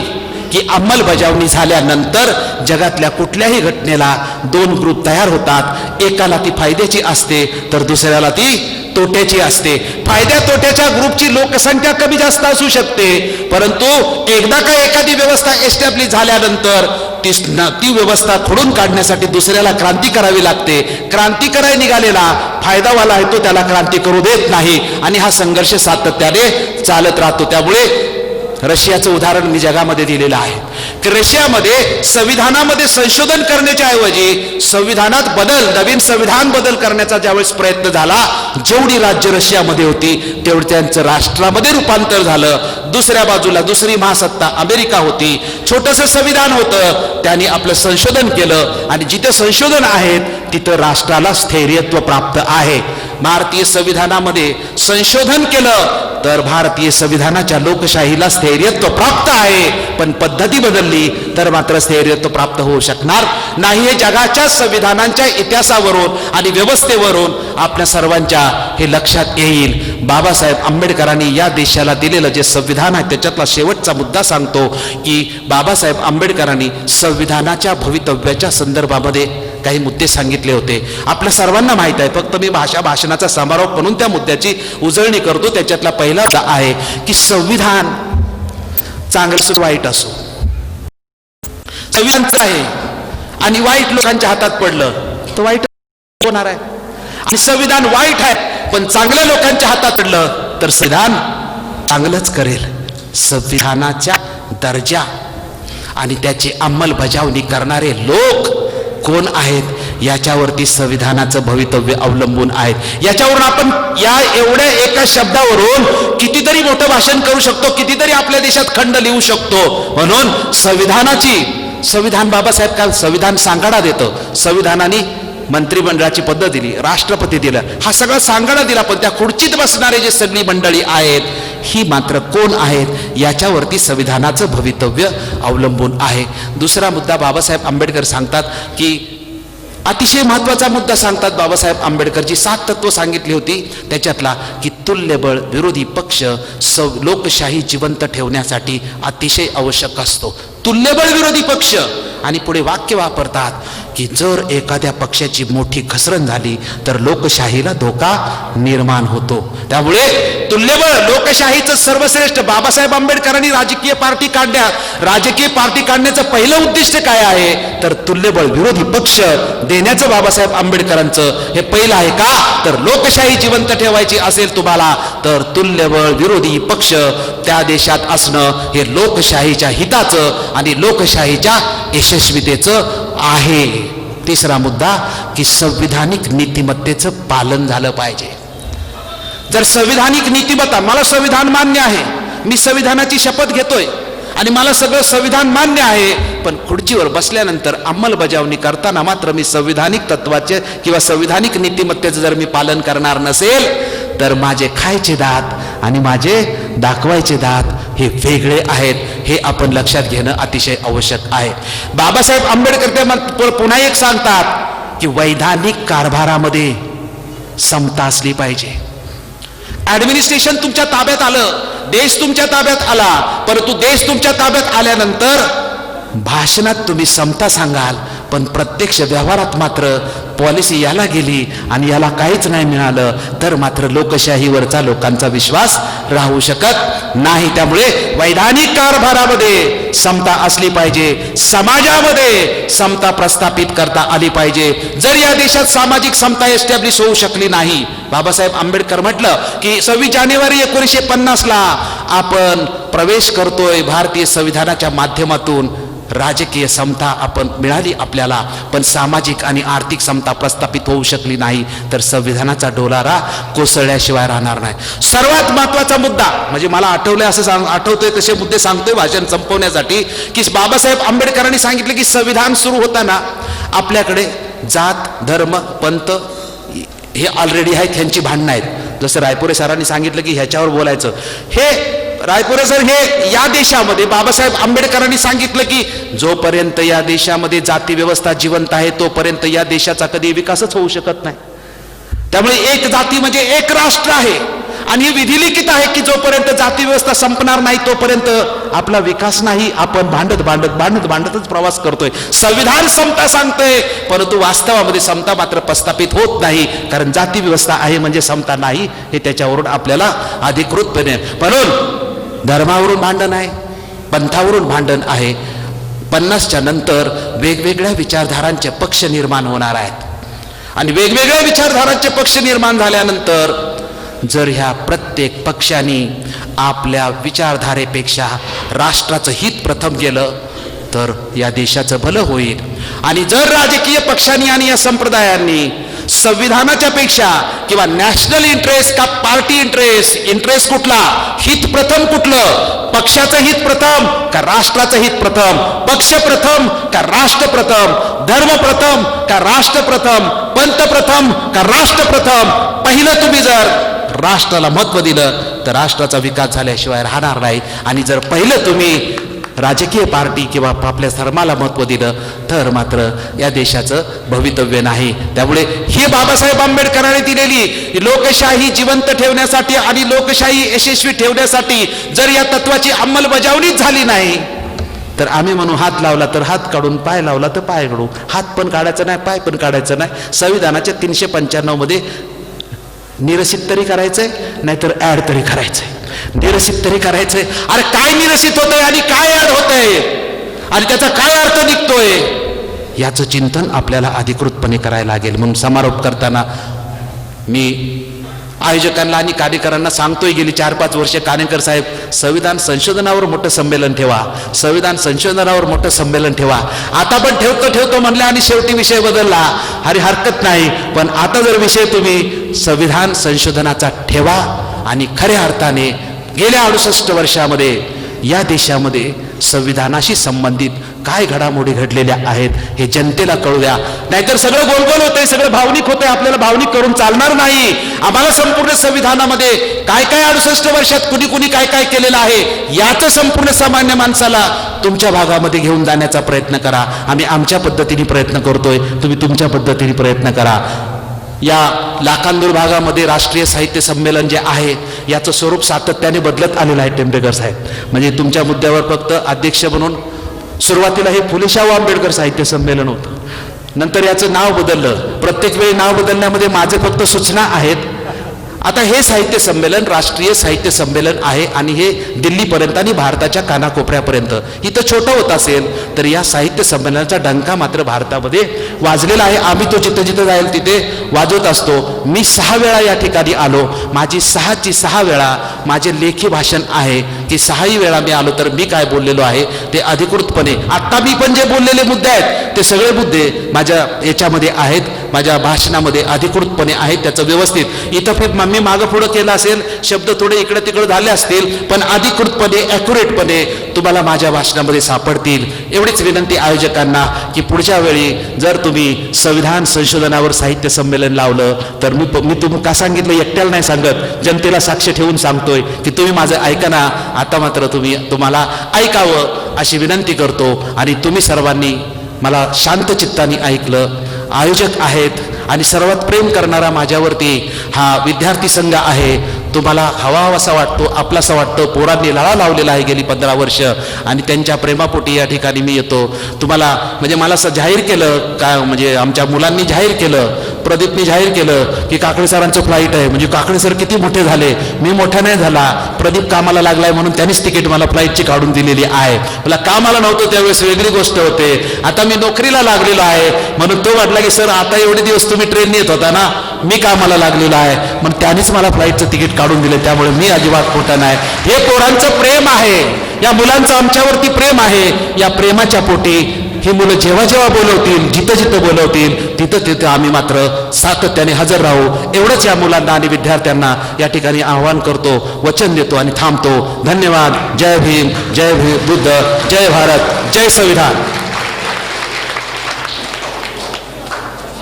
Speaker 1: की अंमलबजावणी झाल्यानंतर जगातल्या कुठल्याही घटनेला दोन ग्रुप तयार होतात, एकाला ती फायद्याची असते तर दुसऱ्याला ती तोट्याची असते. फायद्या तोट्याच्या ग्रुपची लोकसंख्या कमी जास्त असू शकते, परंतु एकदा का एखादी व्यवस्था एस्टॅब्लिश झाल्यानंतर ती व्यवस्था खोडून काढण्यासाठी दुसऱ्याला क्रांती करावी लागते. क्रांती करायला निघालेला फायदावाला आहे तो त्याला क्रांती करू देत नाही आणि हा संघर्ष सातत्याने चालत राहतो. त्यामुळे रशियाचं उदाहरण मी जगामध्ये दिलेलं आहे की रशियामध्ये संविधानामध्ये संशोधन करण्याच्या ऐवजी संविधानात नवीन संविधान बदल करण्याचा ज्यावेळेस प्रयत्न झाला, जेवढी राज्य रशियामध्ये होती तेवढं त्यांचं राष्ट्रामध्ये रूपांतर झालं. दुसऱ्या बाजूला दुसरी महासत्ता अमेरिका होती, छोटंसं संविधान होतं, त्यांनी आपलं संशोधन केलं आणि जिथे संशोधन आहेत तिथं राष्ट्राला स्थैर्यत्व प्राप्त आहे. भारतीय संविधानामध्ये संशोधन केलं तर भारतीय संविधानाच्या लोकशाहीला स्थैर्यत्व प्राप्त आहे, पण पद्धती बदलली तर मात्र स्थैर्यत्व प्राप्त होऊ शकणार नाही. हे जगाच्या संविधानांच्या इतिहासावरून आणि व्यवस्थेवरून आपल्या सर्वांच्या हे लक्षात येईल. बाबासाहेब आंबेडकरांनी या देशाला दिलेलं जे संविधान आहे त्याच्यातला शेवटचा मुद्दा सांगतो की बाबासाहेब आंबेडकरांनी संविधानाच्या भवितव्याच्या संदर्भामध्ये काही मुद्दे सांगितले होते. आपल्या सर्वांना माहित आहे, फक्त मी भाषणाचा समारोप म्हणून त्या मुद्द्याची उजळणी करतो. त्याच्यातला पहिला आहे की संविधान चांगलं असो वाईट असो, संविधान आहे आणि वाईट लोकांच्या हातात पडलं तर वाईट होणार आहे. आणि संविधान वाईट आहे पण चांगल्या लोकांच्या हातात पडलं तर संविधान चांगलंच करेल. संविधानाच्या दर्जा आणि त्याची अंमलबजावणी करणारे लोक कोण आहेत याच्यावरती संविधानाचं भवितव्य अवलंबून आहे. याच्यावरून आपण या एवढ्या एका शब्दावरून कितीतरी मोठं भाषण करू शकतो, कितीतरी आपल्या देशात खंड लिहू शकतो. म्हणून संविधान बाबासाहेब काय संविधान सांगाडा देतं. संविधानाने मंत्रिमंडळाची पद्धत दिली, राष्ट्रपती दिलं, हा सगळा सांगाडा दिला, पण त्या खुर्चीत बसणारे जे सगळी मंडळी आहेत ही मात्र कोण आहेत याच्यावरती संविधानाचं भवितव्य अवलंबून आहे. दुसरा मुद्दा बाबासाहेब आंबेडकर सांगतात की अतिशय महत्वाचा मुद्दा सांगतात. बाबासाहेब आंबेडकरची 7 तत्व सांगितली होती, त्याच्यातला की तुल्यबळ विरोधी पक्ष लोकशाही जिवंत ठेवण्यासाठी अतिशय आवश्यक असतो. तुल्यबळ विरोधी पक्ष आणि पुढे वाक्य वापरतात की जर एखाद्या पक्षाची मोठी घसरण झाली तर लोकशाहीला धोका निर्माण होतो. त्यामुळे तुल्यबळ लोकशाहीचं सर्वश्रेष्ठ बाबासाहेब आंबेडकरांनी राजकीय पार्टी काढण्याचं पहिलं उद्दिष्ट काय आहे तर तुल्यबळ विरोधी पक्ष देण्याचं बाबासाहेब आंबेडकरांचं हे पहिलं आहे. का तर लोकशाही जिवंत ठेवायची असेल तुम्हाला तर तुल्यबळ विरोधी पक्ष त्या देशात असणं हे लोकशाहीच्या हिताचं आणि लोकशाहीच्या यशस्वीतेचं आहे. तिसरा मुद्दा की संविधानिक नीतिमत्तेचं पालन झालं पाहिजे. जर संविधानिक नीतिमत्ता, मला संविधान मान्य आहे, मी संविधानाची शपथ घेतोय आणि मला सगळं संविधान मान्य आहे, पण खुर्चीवर बसल्यानंतर अंमलबजावणी करताना मात्र मी संविधानिक तत्वाचे किंवा संविधानिक नीतिमत्तेचं जर मी पालन करणार नसेल तर माझे खायचे दात आणि माझे दाखवायचे दात हे वेगळे आहेत. हे आपण लक्षात घेणं अतिशय आवश्यक आहे. बाबासाहेब आंबेडकर पुन्हा एक सांगतात की वैधानिक कारभारामध्ये समता असली पाहिजे. ऍडमिनिस्ट्रेशन तुमच्या ताब्यात आलं, देश तुमच्या ताब्यात आला, परंतु देश तुमच्या ताब्यात आल्यानंतर भाषणात तुम्ही समता सांगाल पण प्रत्यक्ष व्यवहारात मात्र पॉलिसी याला गेली आणि याला काहीच नाही मिळालं तर मात्र लोकशाहीवरचा लोकांचा विश्वास राहू शकत नाही. त्यामुळे वैधानिक कारभारामध्ये समता असली पाहिजे, समाजामध्ये समता प्रस्थापित करता आली पाहिजे. जर या देशात सामाजिक समता एस्टॅब्लिश होऊ शकली नाही, बाबासाहेब आंबेडकर म्हटलं की 26 जानेवारी 1950 ला आपण प्रवेश करतोय भारतीय संविधानाच्या माध्यमातून. राजकीय समता आपण मिळाली आपल्याला, पण सामाजिक आणि आर्थिक समता प्रस्थापित होऊ शकली नाही तर संविधानाचा डोलारा कोसळल्याशिवाय राहणार नाही. सर्वात महत्वाचा मुद्दा म्हणजे मला आठवलंय असं आठवतोय तसे मुद्दे सांगतोय भाषण संपवण्यासाठी की बाबासाहेब आंबेडकरांनी सांगितलं की संविधान सुरू होताना आपल्याकडे जात धर्म पंथ हे ऑलरेडी आहेत, ह्यांची भांडणं आहेत. जसं रायपुरे सरांनी सांगितलं की ह्याच्यावर बोलायचं. हे रायपुरे सर हे या देशामध्ये बाबासाहेब आंबेडकरांनी सांगितलं की जोपर्यंत या देशामध्ये जाती व्यवस्था जिवंत आहे तोपर्यंत या देशाचा कधी विकासच होऊ शकत नाही. त्यामुळे एक जाती म्हणजे एक राष्ट्र आहे आणि हे विधिलिखित आहे की जोपर्यंत जाती व्यवस्था संपणार नाही तोपर्यंत आपला विकास नाही. आपण भांडतच प्रवास करतोय. संविधान समता सांगतोय, परंतु वास्तवामध्ये समता मात्र प्रस्थापित होत नाही, कारण जाती व्यवस्था आहे म्हणजे समता नाही हे त्याच्यावरून आपल्याला अधिकृतपणे. म्हणून धर्मावरून भांडण आहे, पंथावरून भांडण आहे. 50च्या नंतर वेगवेगळ्या विचारधारांचे पक्ष निर्माण होणार आहेत आणि वेगवेगळ्या विचारधारांचे पक्ष निर्माण झाल्यानंतर जर ह्या प्रत्येक पक्षाने आपल्या विचारधारेपेक्षा राष्ट्राचं हित प्रथम केलं तर या देशाचं भलं होईल. आणि जर राजकीय पक्षांनी आणि या संप्रदायांनी संविधानाच्या पेक्षा किंवा नॅशनल इंटरेस्ट का पार्टी इंटरेस्ट कुठला, हित प्रथम कुठलं, पक्षाचं हित प्रथम का राष्ट्राचं हित प्रथम, पक्ष प्रथम का राष्ट्र प्रथम, धर्म प्रथम का राष्ट्र प्रथम, पंत प्रथम का राष्ट्र प्रथम, पहिलं तुम्ही जर राष्ट्राला महत्व दिलं तर राष्ट्राचा विकास झाल्याशिवाय राहणार नाही. आणि जर पहिलं तुम्ही राजकीय पार्टी किंवा आपल्या धर्माला महत्व दिलं तर मात्र या देशाचं भवितव्य नाही. त्यामुळे ही बाबासाहेब आंबेडकरांनी दिलेली लोकशाही जिवंत ठेवण्यासाठी आणि लोकशाही यशस्वी ठेवण्यासाठी जर या तत्वाची अंमलबजावणीच झाली नाही तर आम्ही म्हणू हात लावला तर हात काढून, पाय लावला तर पाय काढू. हात पण काढायचा नाही, पाय पण काढायचं नाही. संविधानाच्या 395 मध्ये निरसित तरी करायचंय नाहीतर ऍड तरी करायचंय, निरसित तरी करायचंय. अरे काय निरसित होतंय आणि काय ऍड होतंय आणि त्याचा काय अर्थ निघतोय याचं चिंतन आपल्याला अधिकृतपणे करायला लागेल. म्हणून समारोप करताना मी आयोजकांना आणि कार्यकर्त्यांना सांगतोय, गेली 4-5 वर्षे कानेकर साहेब संविधान संशोधनावर मोठं संमेलन ठेवा, संविधान संशोधनावर मोठं संमेलन ठेवा. आता पण ठेवतो म्हणले आणि शेवटी विषय बदलला. अरे हरकत नाही, पण आता जर विषय तुम्ही संविधान संशोधनाचा ठेवा आणि खऱ्या अर्थाने गेल्या 68 वर्षामध्ये या देशामध्ये संविधानाशी संबंधित काय घडामोडी घडलेल्या आहेत हे जनतेला कळू द्या. नाहीतर सगळं गोलगोल होतंय, सगळं भावनिक होतंय. आपल्याला भावनिक करून चालणार नाही. आम्हाला संपूर्ण संविधानामध्ये काय 68 वर्षात कुणी काय केलेलं आहे याचं संपूर्ण सामान्य माणसाला तुमच्या भागामध्ये घेऊन जाण्याचा प्रयत्न करा. आम्ही आमच्या पद्धतीने प्रयत्न करतोय, तुम्ही तुमच्या पद्धतीने प्रयत्न करा. या लाखांदूर भागामध्ये राष्ट्रीय साहित्य संमेलन जे आहे याचं स्वरूप सातत्याने बदलत आलेलं आहे टेंबेकर साहेब. म्हणजे तुमच्या मुद्द्यावर फक्त अध्यक्ष म्हणून सुरुवातीला हे फुलेशाहू आंबेडकर साहित्य संमेलन होतं, नंतर याचं नाव बदललं. प्रत्येक वेळी नाव बदलण्यामध्ये माझे फक्त सूचना आहेत. आता हे साहित्य संमेलन राष्ट्रीय साहित्य संमेलन आहे आणि हे दिल्लीपर्यंत आणि भारताच्या कानाकोपऱ्यापर्यंत इथं छोटं होत असेल तर या साहित्य संमेलनाचा डंका मात्र भारतामध्ये वाजलेला आहे. आम्ही तो जिथं जाईल तिथे वाजवत असतो. मी 6 वेळा या ठिकाणी आलो. माझी 6 वेळा माझे लेखी भाषण आहे की 6ही वेळा मी आलो तर मी काय बोललेलो आहे ते अधिकृतपणे, आत्ता मी पण जे बोललेले मुद्दे आहेत ते सगळे मुद्दे माझ्या याच्यामध्ये आहेत, माझ्या भाषणामध्ये अधिकृतपणे आहेत. त्याचं व्यवस्थित इथं मी मागं पुढं केलं असेल, शब्द थोडे इकडे तिकडे झाले असतील, पण अधिकृतपणे ॲक्युरेटपणे तुम्हाला माझ्या भाषणामध्ये सापडतील. एवढीच विनंती आयोजकांना की पुढच्या वेळी जर तुम्ही संविधान संशोधनावर साहित्य संमेलन लावलं तर मी तुम्ही का सांगितलं एकट्याला नाही सांगत, जनतेला साक्ष ठेवून सांगतोय की तुम्ही माझं ऐका ना. आता मात्र तुम्हाला ऐकावं अशी विनंती करतो. आणि तुम्ही सर्वांनी मला शांत चित्ताने ऐकलं. आयोजक आहेत आणि सर्वात प्रेम करणारा माझ्यावरती हा विद्यार्थी संघ आहे. तुम्हाला हवासा वाटतो, आपलासा वाटतो. पोरांनी लळा लावलेला आहे गेली 15 वर्ष आणि त्यांच्या प्रेमापोटी या ठिकाणी मी येतो. तुम्हाला म्हणजे मला असं जाहीर केलं काय, म्हणजे आमच्या मुलांनी जाहीर केलं, प्रदीपनी जाहीर केलं की काकडे सरांचं फ्लाईट आहे. म्हणजे काकडे सर किती मोठे झाले, मी मोठा नाही झाला. प्रदीप कामाला लागलाय म्हणून त्यांनीच तिकीट मला फ्लाईटची काढून दिलेली आहे. मला कामाला नव्हतं त्यावेळेस वेगळी गोष्ट होते, आता मी नोकरीला लागलेलो आहे म्हणून तो वाटला की सर आता एवढे दिवस तुम्ही ट्रेनने येत होता ना, मी कामाला लागलेलो आहे म्हणून त्यांनीच मला फ्लाईटचं तिकीट काढून दिले. त्यामुळे मी अजिबात खोटा नाही. हे पोरांचं प्रेम आहे, या मुलांचं आमच्यावरती प्रेम आहे. या प्रेमाच्या पोटी ही मुलं जेव्हा बोलवतील, जिथं बोलवतील तिथं आम्ही मात्र सातत्याने हजर राहू. एवढंच या मुलांना आणि विद्यार्थ्यांना या ठिकाणी आवाहन करतो, वचन देतो आणि थांबतो. धन्यवाद. जय भीम, जय बुद्ध, जय भारत, जय संविधान.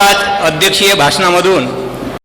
Speaker 2: आज अध्यक्षीय भाषणामधून